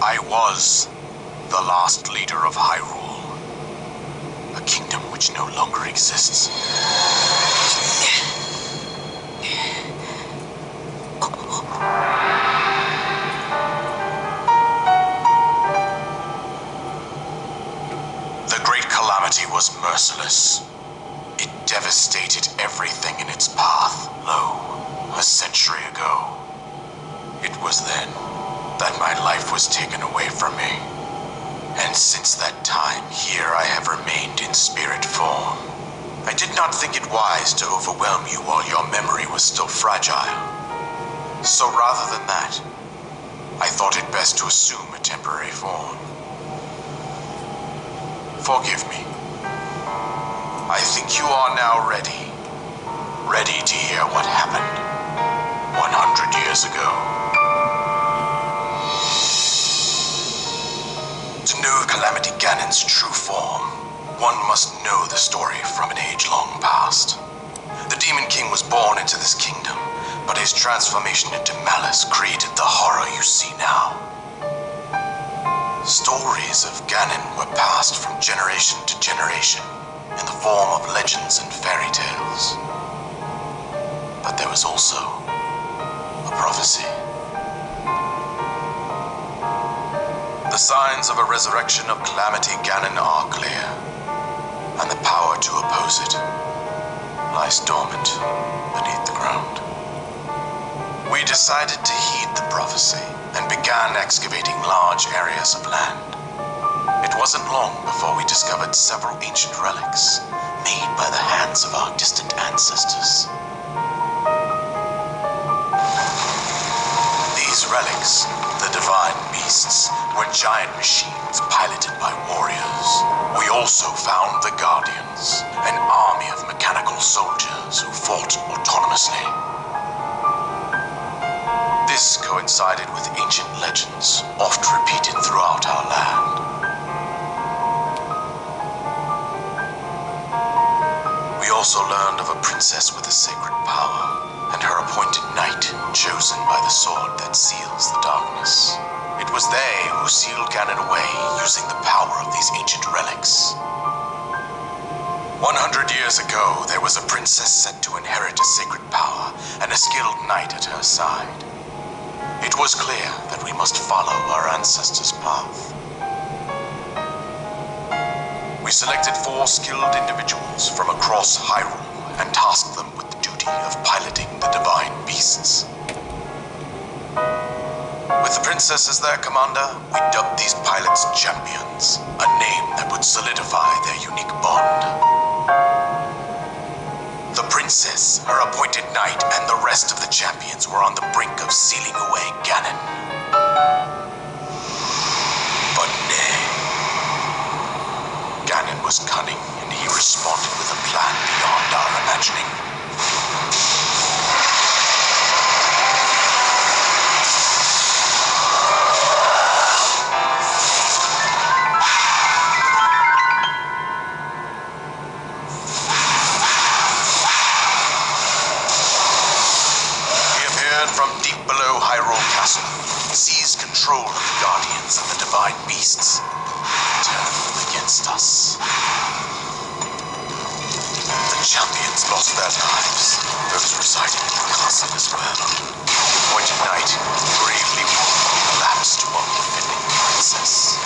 I was the last leader of Hyrule, a kingdom which no longer exists. The Great Calamity was merciless. It devastated everything in its path. Lo, a century ago. It was then that my life was taken away from me. And since that time, here I have remained in spirit form. I did not think it wise to overwhelm you while your memory was still fragile. So rather than that, I thought it best to assume a temporary form. Forgive me. I think you are now ready. Ready to hear what happened 100 years ago. To know Calamity Ganon's true form, one must know the story from an age long past. The Demon King was born into this kingdom, but his transformation into malice created the horror you see now. Stories of Ganon were passed from generation to generation in the form of legends and fairy tales. But there was also a prophecy. The signs of a resurrection of Calamity Ganon are clear, and the power to oppose it lies dormant beneath the ground. We decided to heed the prophecy and began excavating large areas of land. It wasn't long before we discovered several ancient relics made by the hands of our distant ancestors. These relics, the divine beasts, were giant machines piloted by warriors. We also found the Guardians, an army of mechanical soldiers who fought autonomously. This coincided with ancient legends, oft repeated throughout our land. We also learned of a princess with a sacred power, and her appointed knight, chosen by the sword that seals the darkness. It was they who sealed Ganon away using the power of these ancient relics. 100 years ago, there was a princess set to inherit a sacred power and a skilled knight at her side. It was clear that we must follow our ancestors' path. We selected 4 skilled individuals from across Hyrule and tasked them with the duty of piloting the divine beasts. With the princess as their commander, we dubbed these pilots champions, a name that would solidify their unique bond. The princess, her appointed knight, and the rest of the champions were on the brink of sealing away Ganon. But nay. Ganon was cunning, and he responded with a plan beyond our imagining. From deep below Hyrule Castle, seized control of the Guardians and the Divine Beasts, turned them against us. The champions lost their lives, those residing in the castle as well. The appointed knight bravely collapsed while defending the princess.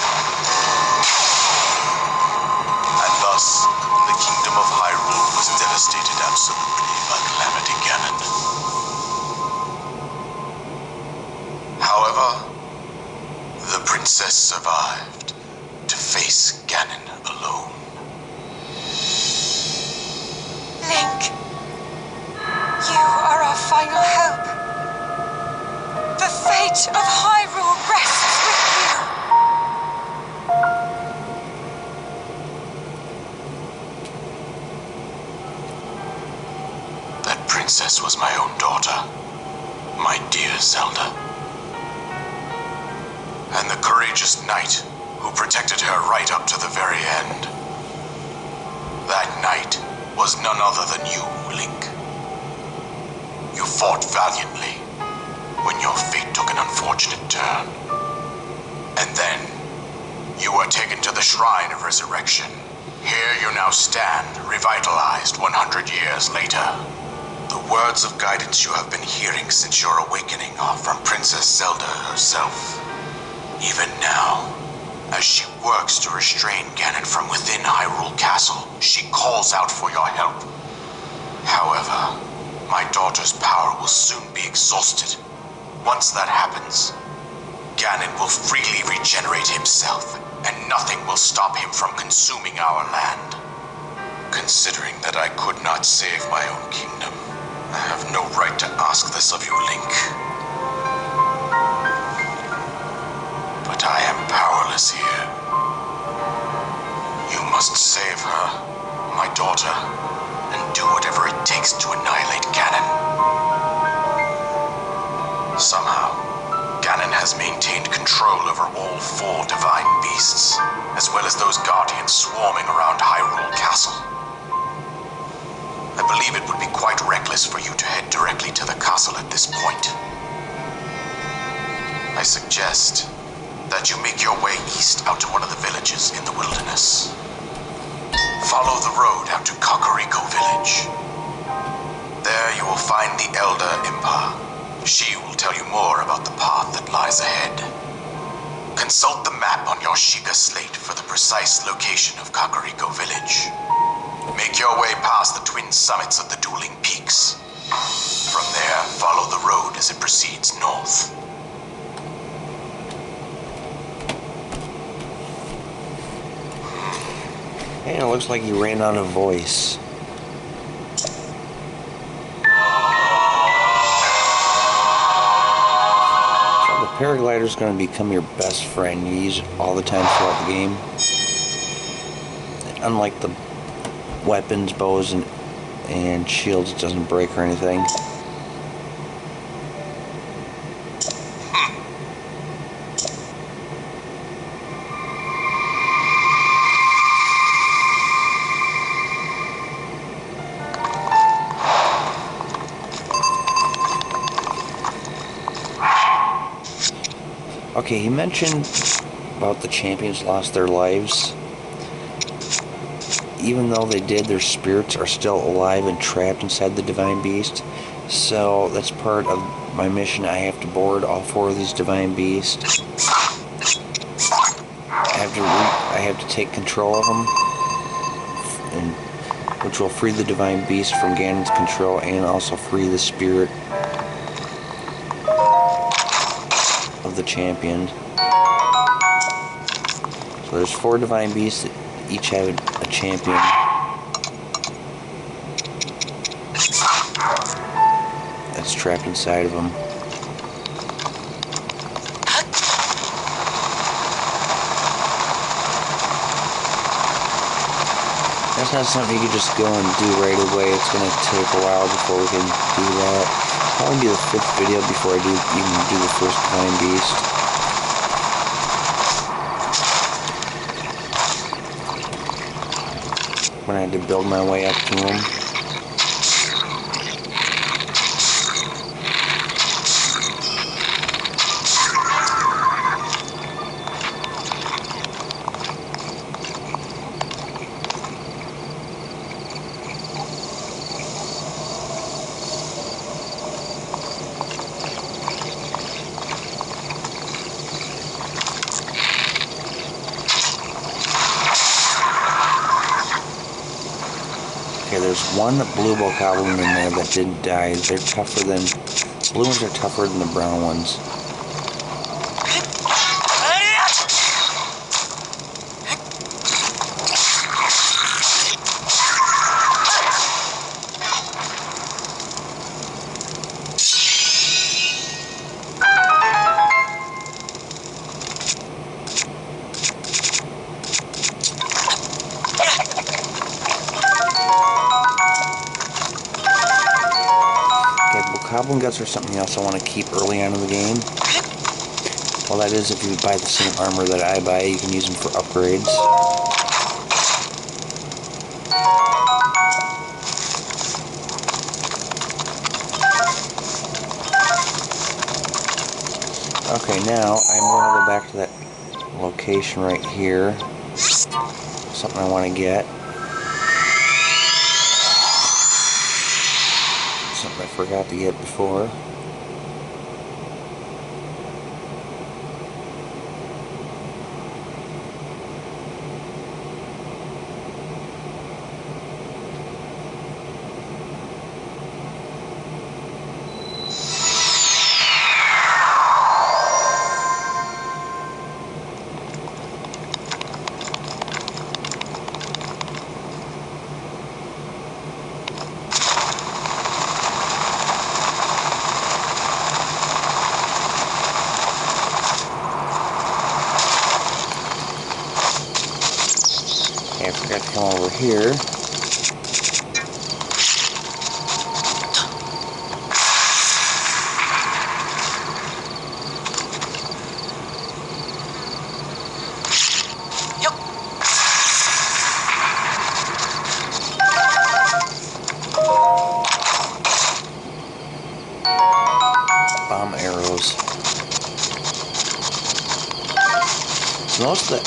And thus, the kingdom of Hyrule was devastated absolutely by Calamity Ganon. However, the princess survived to face Ganon alone. Link, you are our final hope. The fate of Hyrule rests with you. That princess was my own daughter, my dear Zelda. And the courageous knight who protected her right up to the very end. That knight was none other than you, Link. You fought valiantly when your fate took an unfortunate turn. And then, you were taken to the Shrine of Resurrection. Here you now stand, revitalized 100 years later. The words of guidance you have been hearing since your awakening are from Princess Zelda herself. Even now, as she works to restrain Ganon from within Hyrule Castle, she calls out for your help. However, my daughter's power will soon be exhausted. Once that happens, Ganon will freely regenerate himself, and nothing will stop him from consuming our land. Considering that I could not save my own kingdom, I have no right to ask this of you, Link. But I am powerless here. You must save her, my daughter, and do whatever it takes to annihilate Ganon. Somehow, Ganon has maintained control over all 4 divine beasts, as well as those guardians swarming around Hyrule Castle. I believe it would be quite reckless for you to head directly to the castle at this point. I suggest that you make your way east out to one of the villages in the wilderness. Follow the road out to Kakariko Village. There you will find the Elder Impa. She will tell you more about the path that lies ahead. Consult the map on your Sheikah slate for the precise location of Kakariko Village. Make your way past the twin summits of the dueling peaks. From there, follow the road as it proceeds north. And it looks like he ran out of voice. So the paraglider is going to become your best friend. You use it all the time throughout the game. Unlike the weapons, bows, and shields, it doesn't break or anything. Okay, he mentioned about the champions lost their lives. even though they did, their spirits are still alive and trapped inside the Divine Beast. So that's part of my mission. I have to board all 4 of these Divine Beasts. I have to take control of them, and which will free the Divine Beast from Ganon's control and also free the spirit of the champion. So there's 4 Divine Beasts that each have a champion. That's trapped inside of them. That's not something you can just go and do right away. It's going to take a while before we can do that. Probably be the 5th video before I even do the first Divine Beast. When I had to build my way up to him. Okay, there's one blue bokoblin in there that didn't die. They're tougher than... Blue ones are tougher than the brown ones. Goblin guts are something else I want to keep early on in the game. Well, that is if you buy the same armor that I buy, you can use them for upgrades. Okay, now I'm going to go back to that location right here. Something I want to get. Something I forgot to get before. I forgot to come over here. Bomb arrows. So most of the,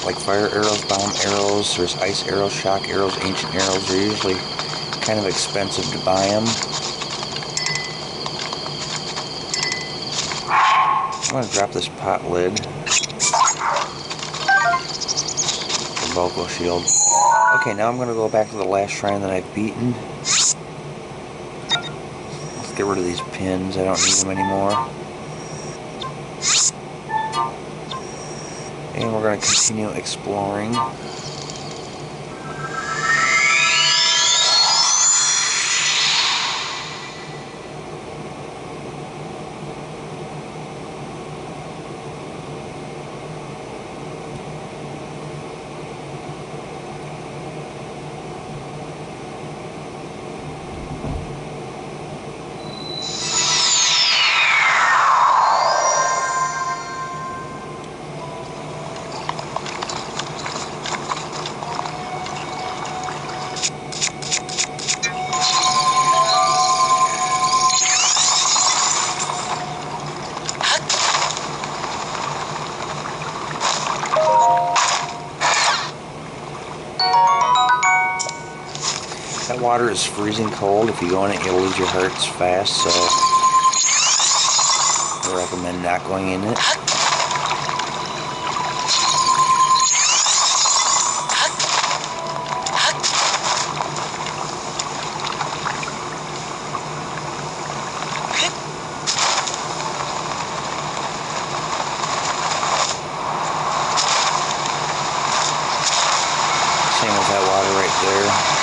like fire arrows, bomb arrows, there's ice arrows, shock arrows, ancient arrows, are usually kind of expensive to buy them. I'm going to drop this pot lid. The Boko shield. Okay, now I'm going to go back to the last shrine that I've beaten. Let's get rid of these pins, I don't need them anymore. And we're going to continue exploring. water is freezing cold. If you go in it, you'll lose your hearts fast, so I recommend not going in it. Same with that water right there.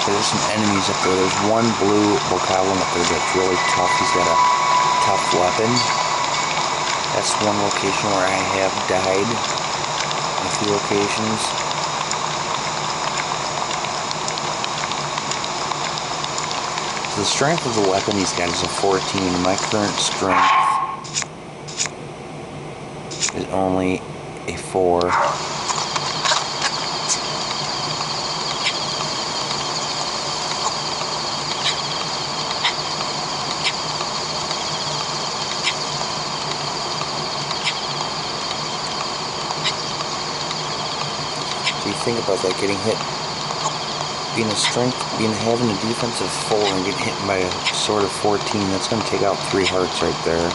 So there's some enemies up there. There's one blue bokoblin up there that's really tough. He's got a tough weapon. That's one location where I have died on a few occasions. So the strength of the weapon he's got is a 14. My current strength is only a 4. So you think about that, getting hit, having a defensive 4 and getting hit by a sword of 14, that's going to take out 3 hearts right there.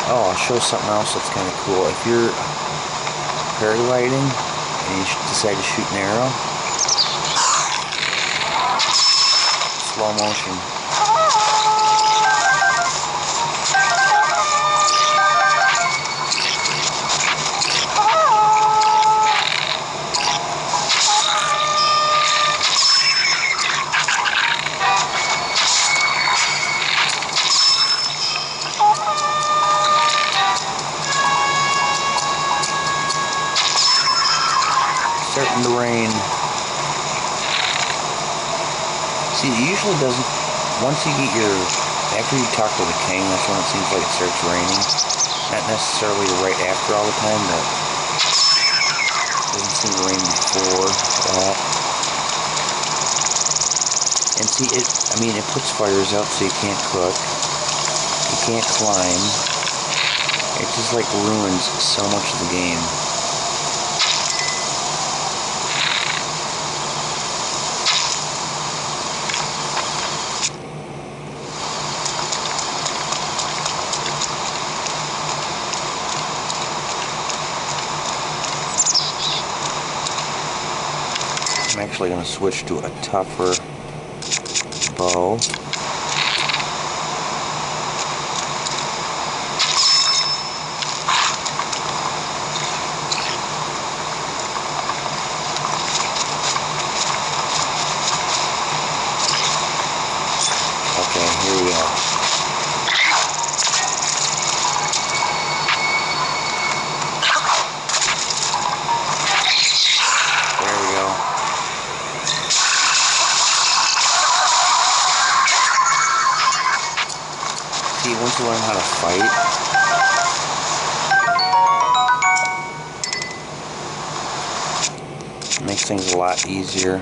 Oh, I'll show something else that's kind of cool. If you're paragliding and you decide to shoot an arrow, slow motion. Starting to rain. See, it usually doesn't, once you get after you talk to the king, that's when it seems like it starts raining. Not necessarily right after all the time, but it doesn't seem to rain before that. And see, it puts fires out so you can't cook. You can't climb. It just like ruins so much of the game. I'm actually going to switch to a tougher bow. Okay, here we go. There we go. See, once you learn how to fight, it makes things a lot easier.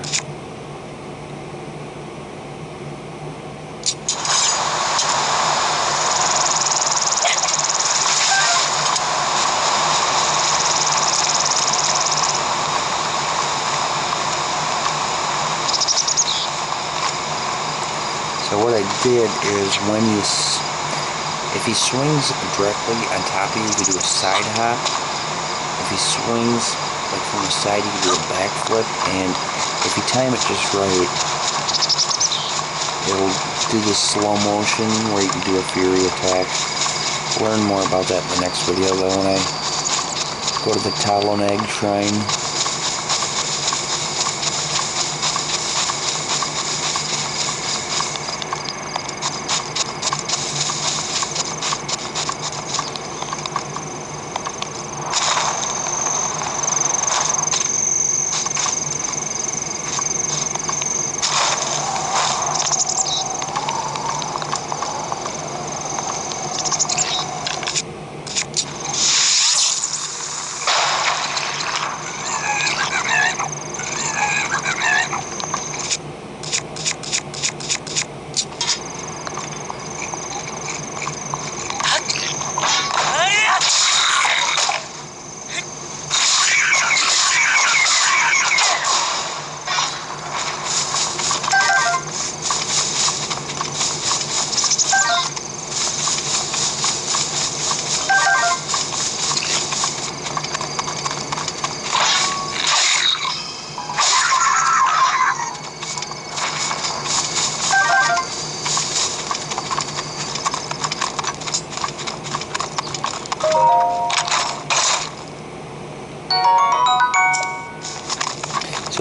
So what I did is if he swings directly on top of you, you can do a side hop. If he swings like from the side, you can do a backflip. And if you time it just right, it'll do this slow motion where you can do a fury attack. Learn more about that in the next video though when I go to the Taloneg Shrine.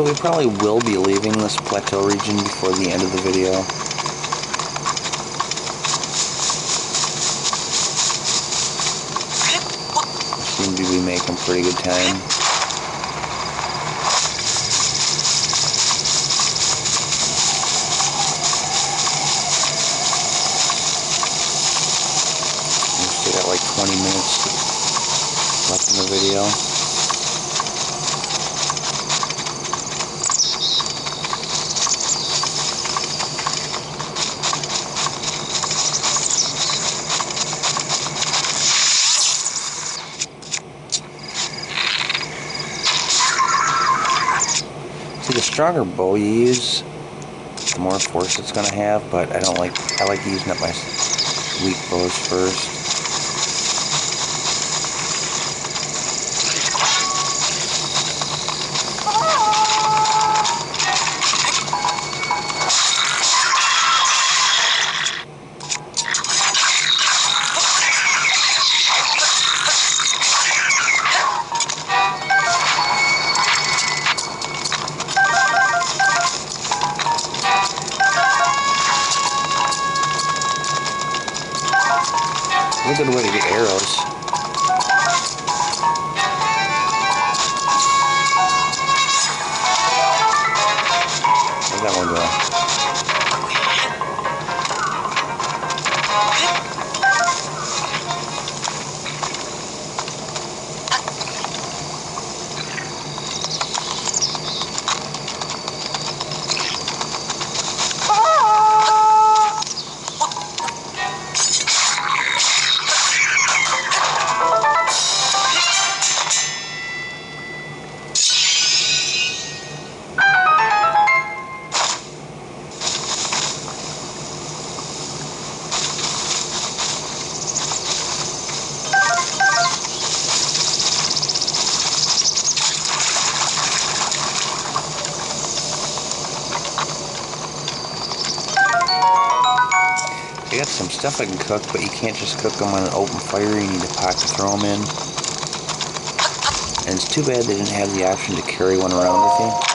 So we probably will be leaving this plateau region before the end of the video. Seem to be making pretty good time. We still got like 20 minutes left in the video. See, the stronger bow you use, the more force it's gonna have, but I like using up my weak bows first. A good way to get arrows. Where'd that one go? I got some stuff I can cook, but you can't just cook them on an open fire. You need a pot to throw them in. And it's too bad they didn't have the option to carry one around with you.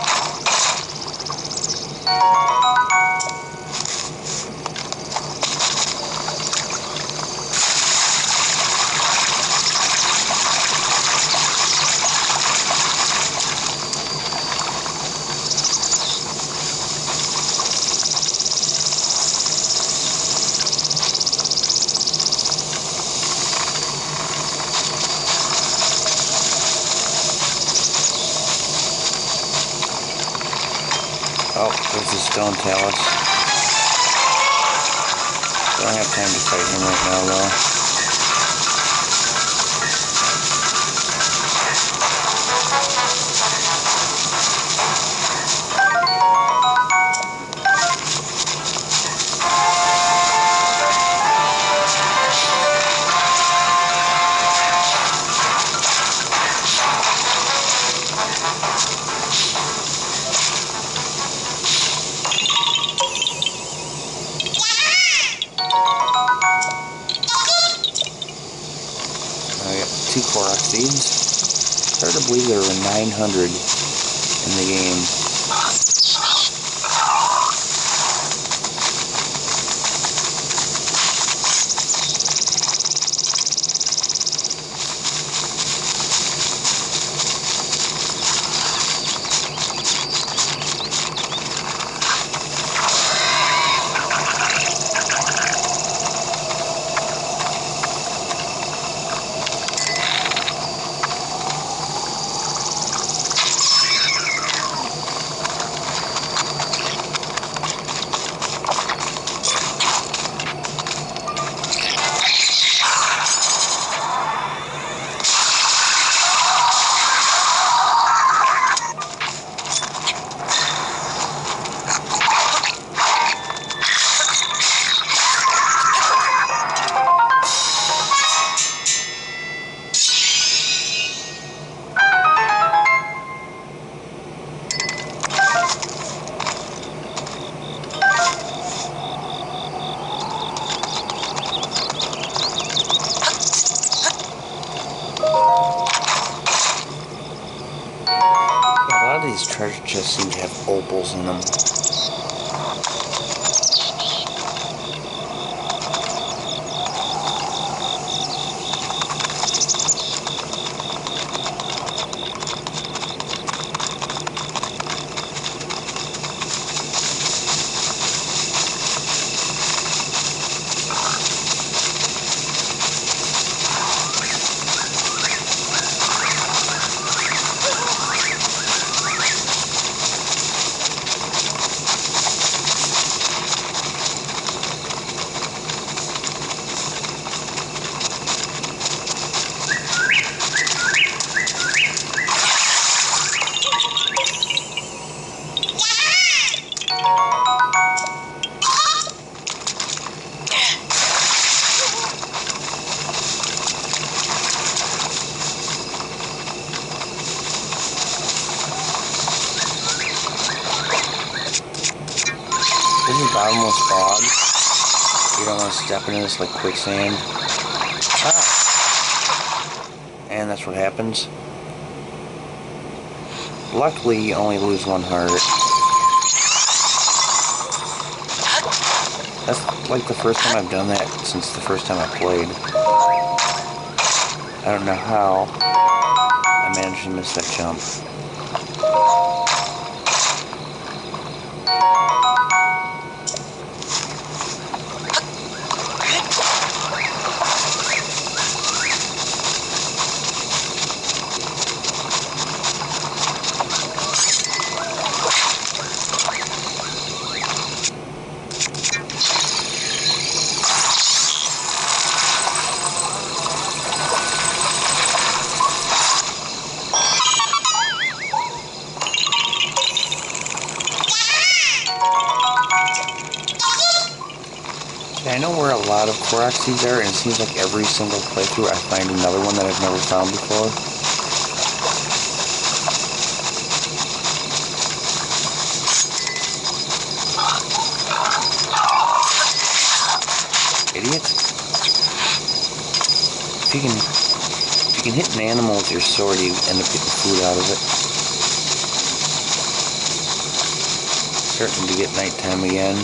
Oh, there's the stone talus. Don't have time to fight him right now, though. I got 2 Korok seeds. Hard to believe there were 900 in the game. chests seem to have opals in them. This is bottomless bog. You don't want to step into this like quicksand. Ah! And that's what happens. Luckily, you only lose one heart. That's like the first time I've done that since the first time I played. I don't know how I managed to miss that jump. I know where a lot of Korok seeds are, and it seems like every single playthrough I find another one that I've never found before. Idiot. If you can hit an animal with your sword, you end up getting food out of it. Starting to get nighttime again.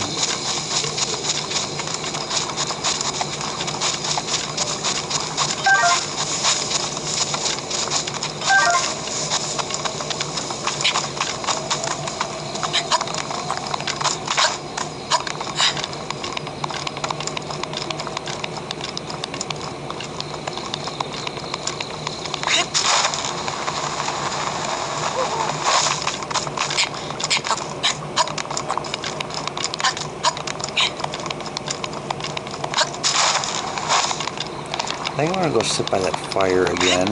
I think I'm gonna go sit by that fire again.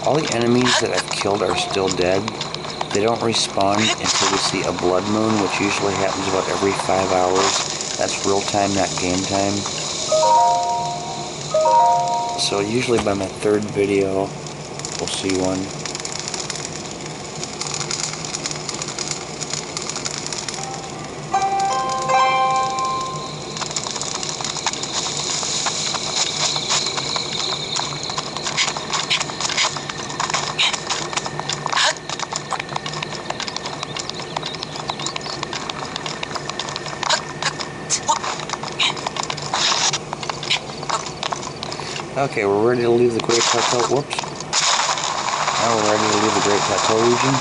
All the enemies that I've killed are still dead. They don't respawn until we see a blood moon, which usually happens about every 5 hours. That's real time, not game time. So usually by my third video, we'll see one. Okay, we're ready to leave the Great Plateau. Whoops. Now we're ready to leave the Great Plateau region.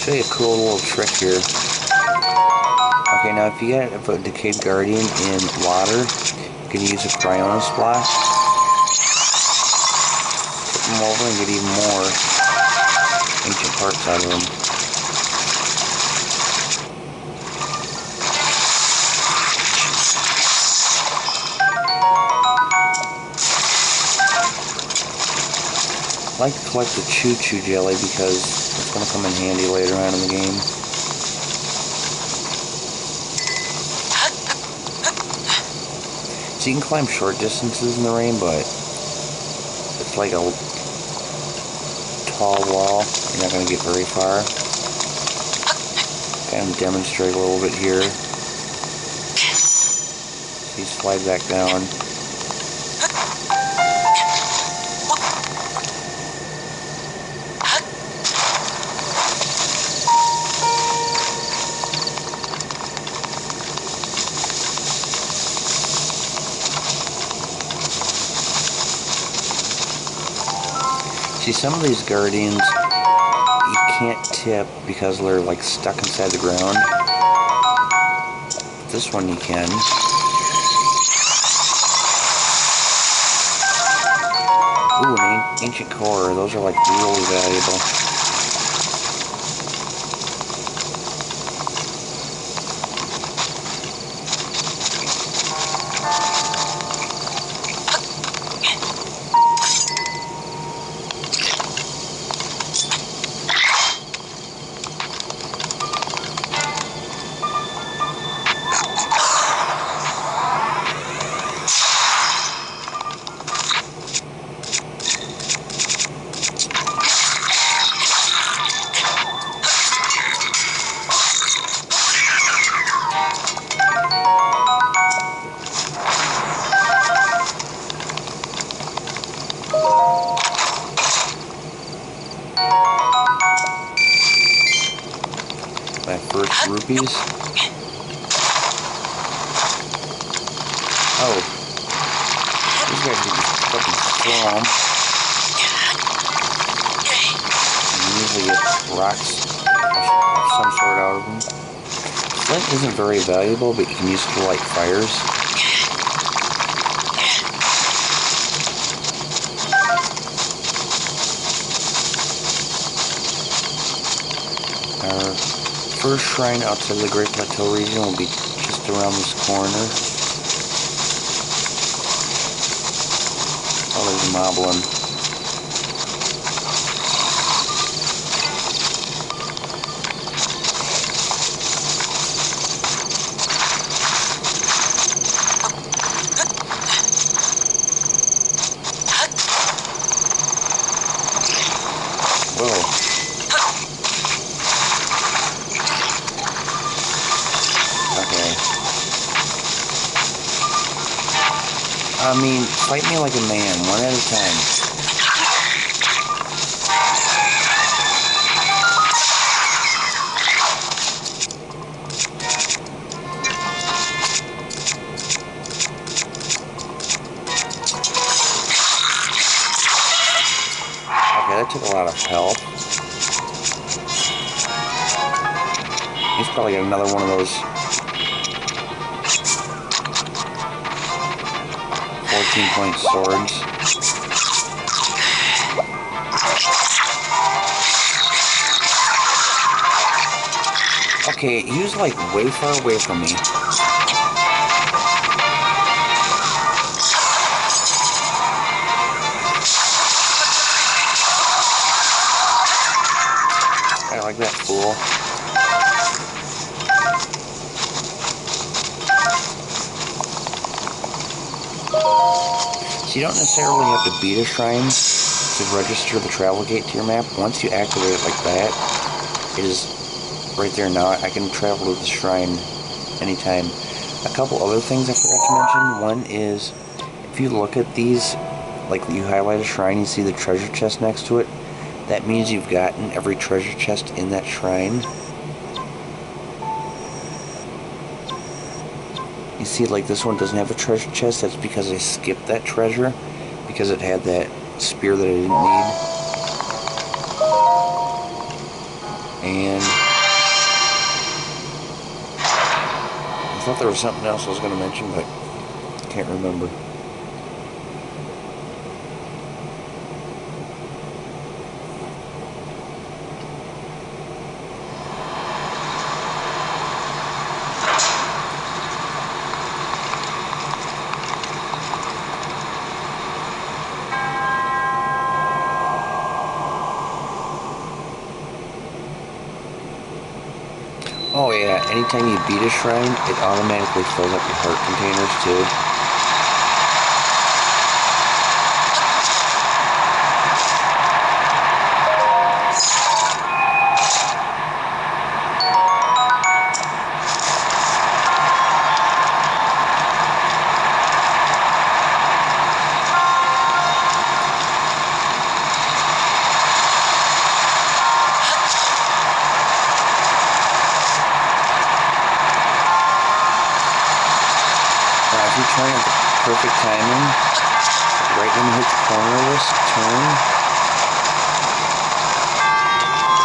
Show you a cool little trick here. Okay, now if you get a Decayed Guardian in water, you can use a Cryona Splash. Flip them over and get even more ancient parts out of them. I like to collect the Choo-Choo Jelly because it's going to come in handy later on in the game. So you can climb short distances in the rain, but it's like a tall wall. You're not going to get very far. Kind of demonstrate a little bit here. So you slide back down. See, some of these guardians you can't tip because they're like stuck inside the ground. This one you can. Ooh, an ancient core. Those are like really valuable. My first rupees. Oh. These guys are just fucking slow. You usually get rocks of some sort out of them. Flint isn't very valuable, but you can use it to light fires. Our first shrine outside the Great Plateau region will be just around this corner. Oh, there's a moblin. Whoa. I mean, fight me like a man, one at a time. Okay, that took a lot of help. He's probably got another one of those 14-point swords. Okay, he was like way far away from me. I like that fool. So you don't necessarily have to beat a shrine to register the travel gate to your map. Once you activate it like that, it is right there now. I can travel to the shrine anytime. A couple other things I forgot to mention. One is, if you look at these, like you highlight a shrine, you see the treasure chest next to it. That means you've gotten every treasure chest in that shrine. You see, like this one doesn't have a treasure chest. That's because I skipped that treasure because it had that spear that I didn't need. And I thought there was something else I was going to mention, but I can't remember. Oh yeah, anytime you beat a shrine, it automatically fills up your heart containers too. you turn at the perfect timing, right when you hit the corner of this turn,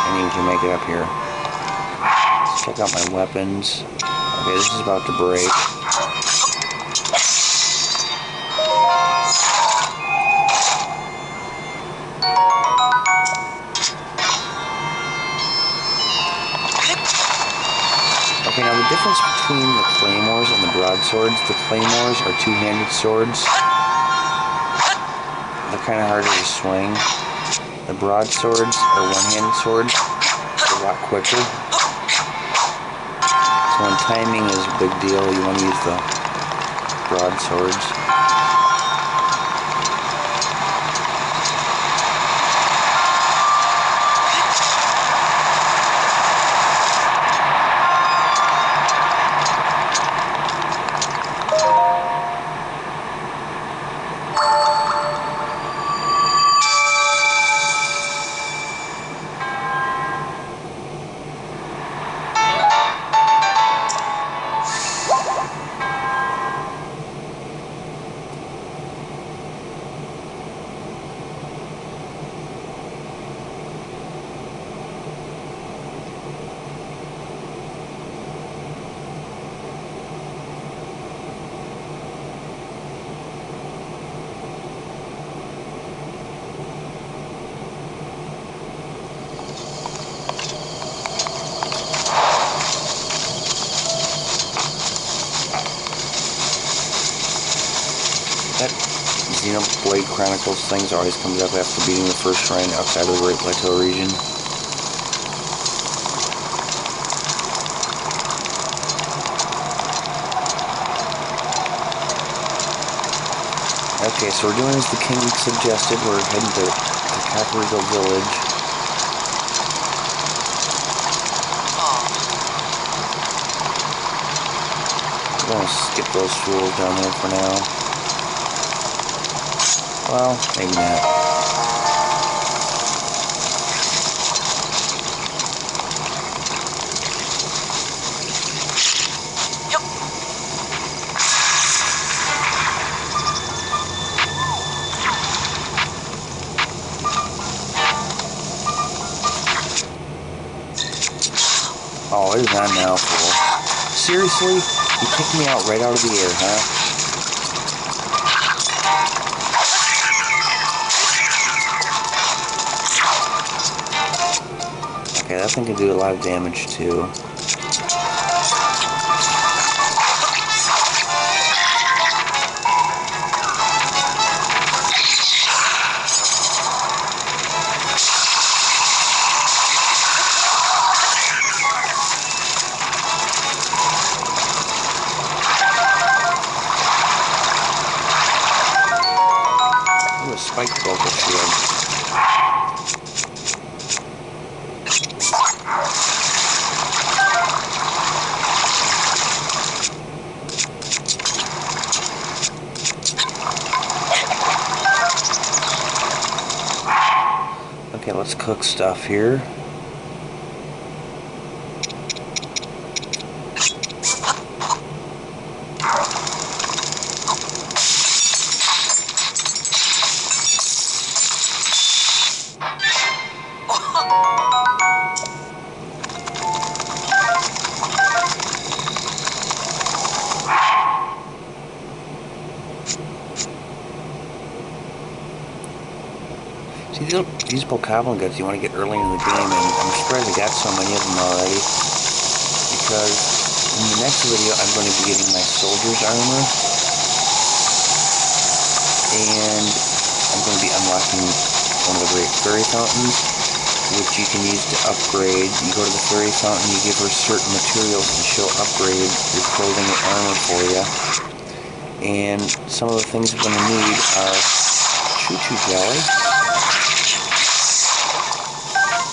and you can make it up here. Let's check out my weapons. Okay, this is about to break. Okay, now the difference between the claymores and the broadswords, the claymores are two-handed swords. They're kind of harder to swing. The broadswords are one-handed swords. They're a lot quicker. So when timing is a big deal, you want to use the broadswords. That Xenoblade Chronicles things always comes up after beating the first shrine outside of the Great Plateau region. Okay, so we're doing as the king suggested. We're heading to Kakariko Village. We're going to skip those fools down there for now. Well, maybe not. Yep. Oh, it is on now, fool. Seriously? You picked me out right out of the air, huh? Okay, that thing can do a lot of damage too. Ooh, a spiked vocal shield. Okay, let's cook stuff here. See, these bokoblin guts you want to get early in the game, and I'm surprised I got so many of them already, because in the next video I'm going to be getting my soldier's armor, and I'm going to be unlocking one of the great fairy fountains, which you can use to upgrade. You go to the fairy fountain, you give her certain materials, and she'll upgrade your clothing and armor for you. And some of the things you're going to need are choo-choo jelly,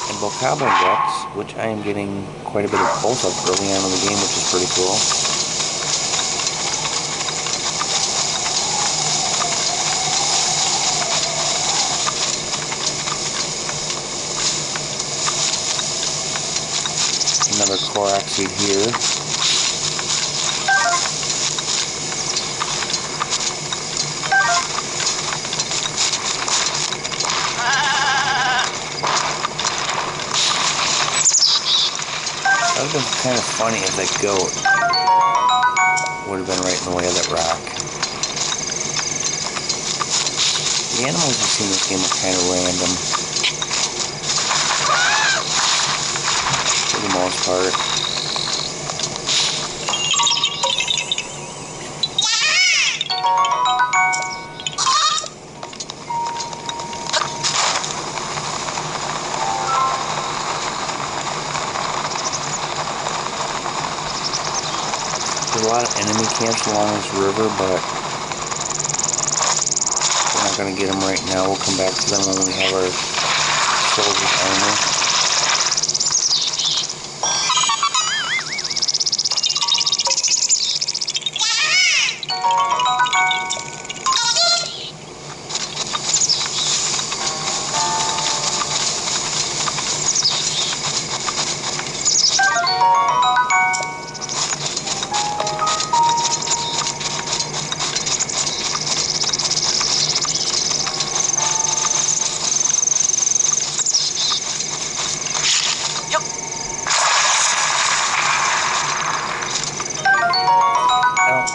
and bokoblin guts, which I am getting quite a bit of both of early on in the game, which is pretty cool. Another Korok seed here. That would have been kind of funny if that goat would have been right in the way of that rock. The animals you see in this game are kind of random. For the most part. There's a lot of enemy camps along this river, but we're not going to get them right now. We'll come back to them when we have our soldiers' armor.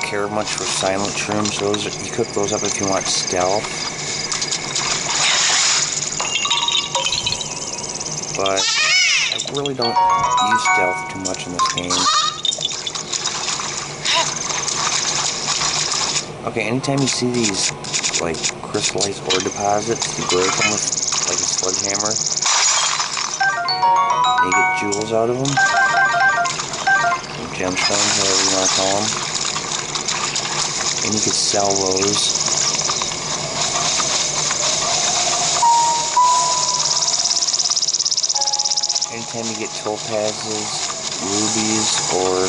Care much for silent shrooms. Those you cook those up if you want stealth, but I really don't use stealth too much in this game. Okay, anytime you see these like crystallized ore deposits, you break them with like a sledgehammer, and you get jewels out of them, or gemstones, whatever you want to call them. And you can sell those. Anytime you get topazes, rubies, or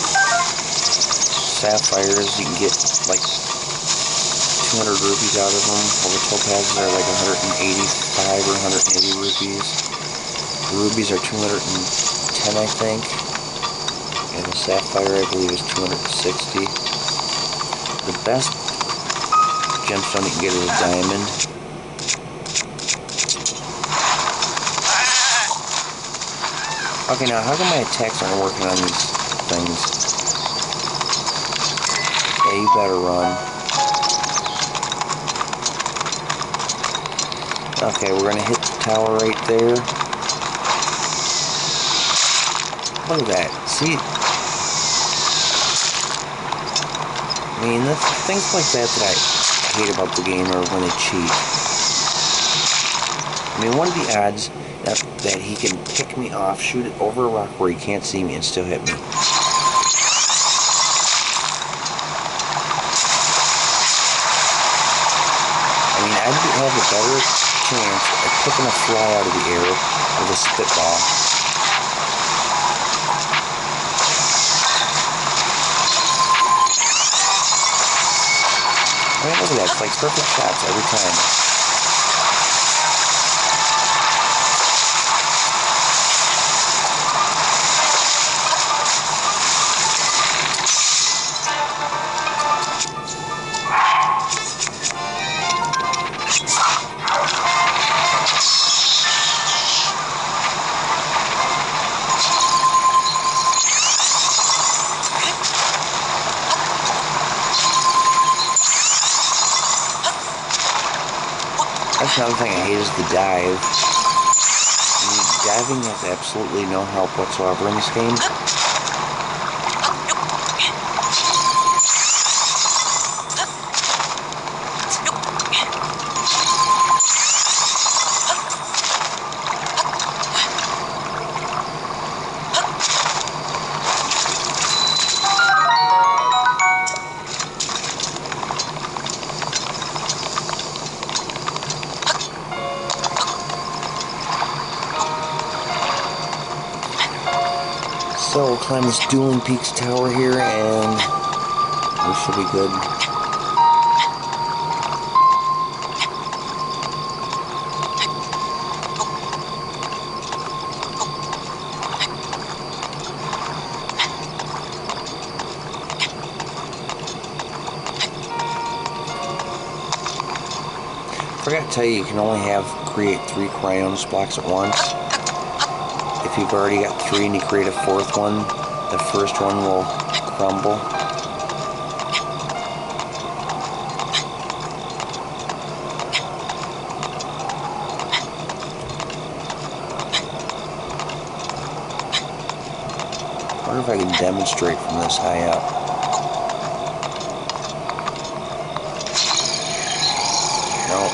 sapphires, you can get like 200 rupees out of them. While the topazes are like 185 or 180 rupees. The rubies are 210, I think. And the sapphire, I believe, is 260. The best gemstone you can get is a diamond. Okay, now how come my attacks aren't working on these things? Yeah, you better run. Okay, we're gonna hit the tower right there. Look at that. See? I mean, that's things like that I hate about the game, or when they cheat. I mean, what are the odds that he can pick me off, shoot it over a rock where he can't see me, and still hit me? I mean, I'd have a better chance at picking a fly out of the air with a spitball. I mean, look at that, it's like perfect shots every time. That's another thing I hate is the dive. I mean, diving has absolutely no help whatsoever in this game. So we'll climb this Dueling Peaks tower here, and we should be good. Forgot to tell you, you can only create 3 cryonis blocks at once. If if you've already got 3 and you create a 4th one, the first one will crumble. I wonder if I can demonstrate from this high up. Nope.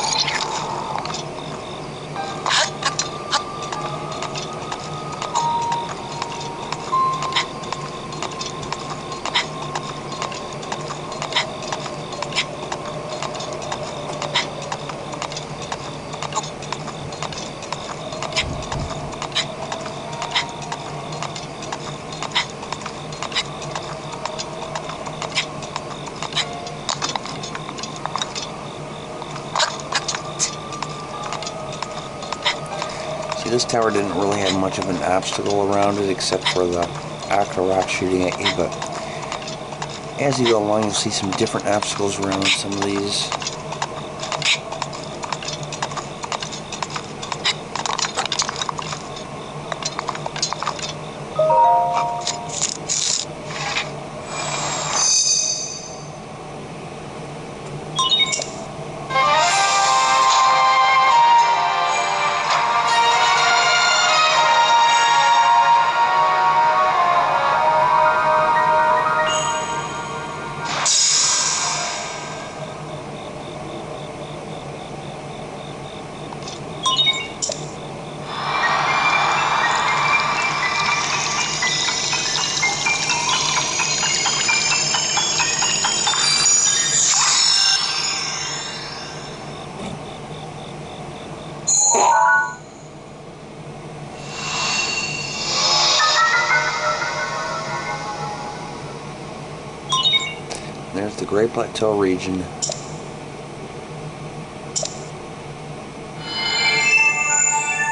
See, this tower didn't really have much of an obstacle around it except for the aqua rock shooting at you, but as you go along you'll see some different obstacles around some of these. There's the Great Plateau region.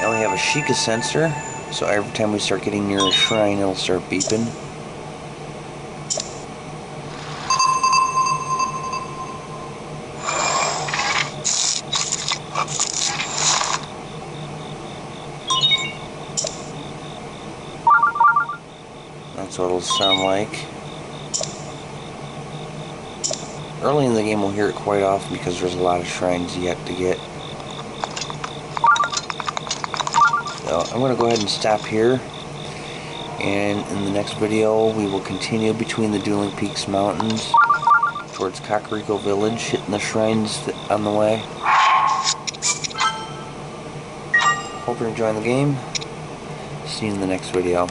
Now we have a Sheikah sensor, so every time we start getting near a shrine it'll start beeping. That's what it'll sound like. Early in the game we'll hear it quite often because there's a lot of shrines yet to get. So I'm going to go ahead and stop here, and in the next video we will continue between the Dueling Peaks Mountains towards Kakariko Village, hitting the shrines on the way. Hope you're enjoying the game. See you in the next video.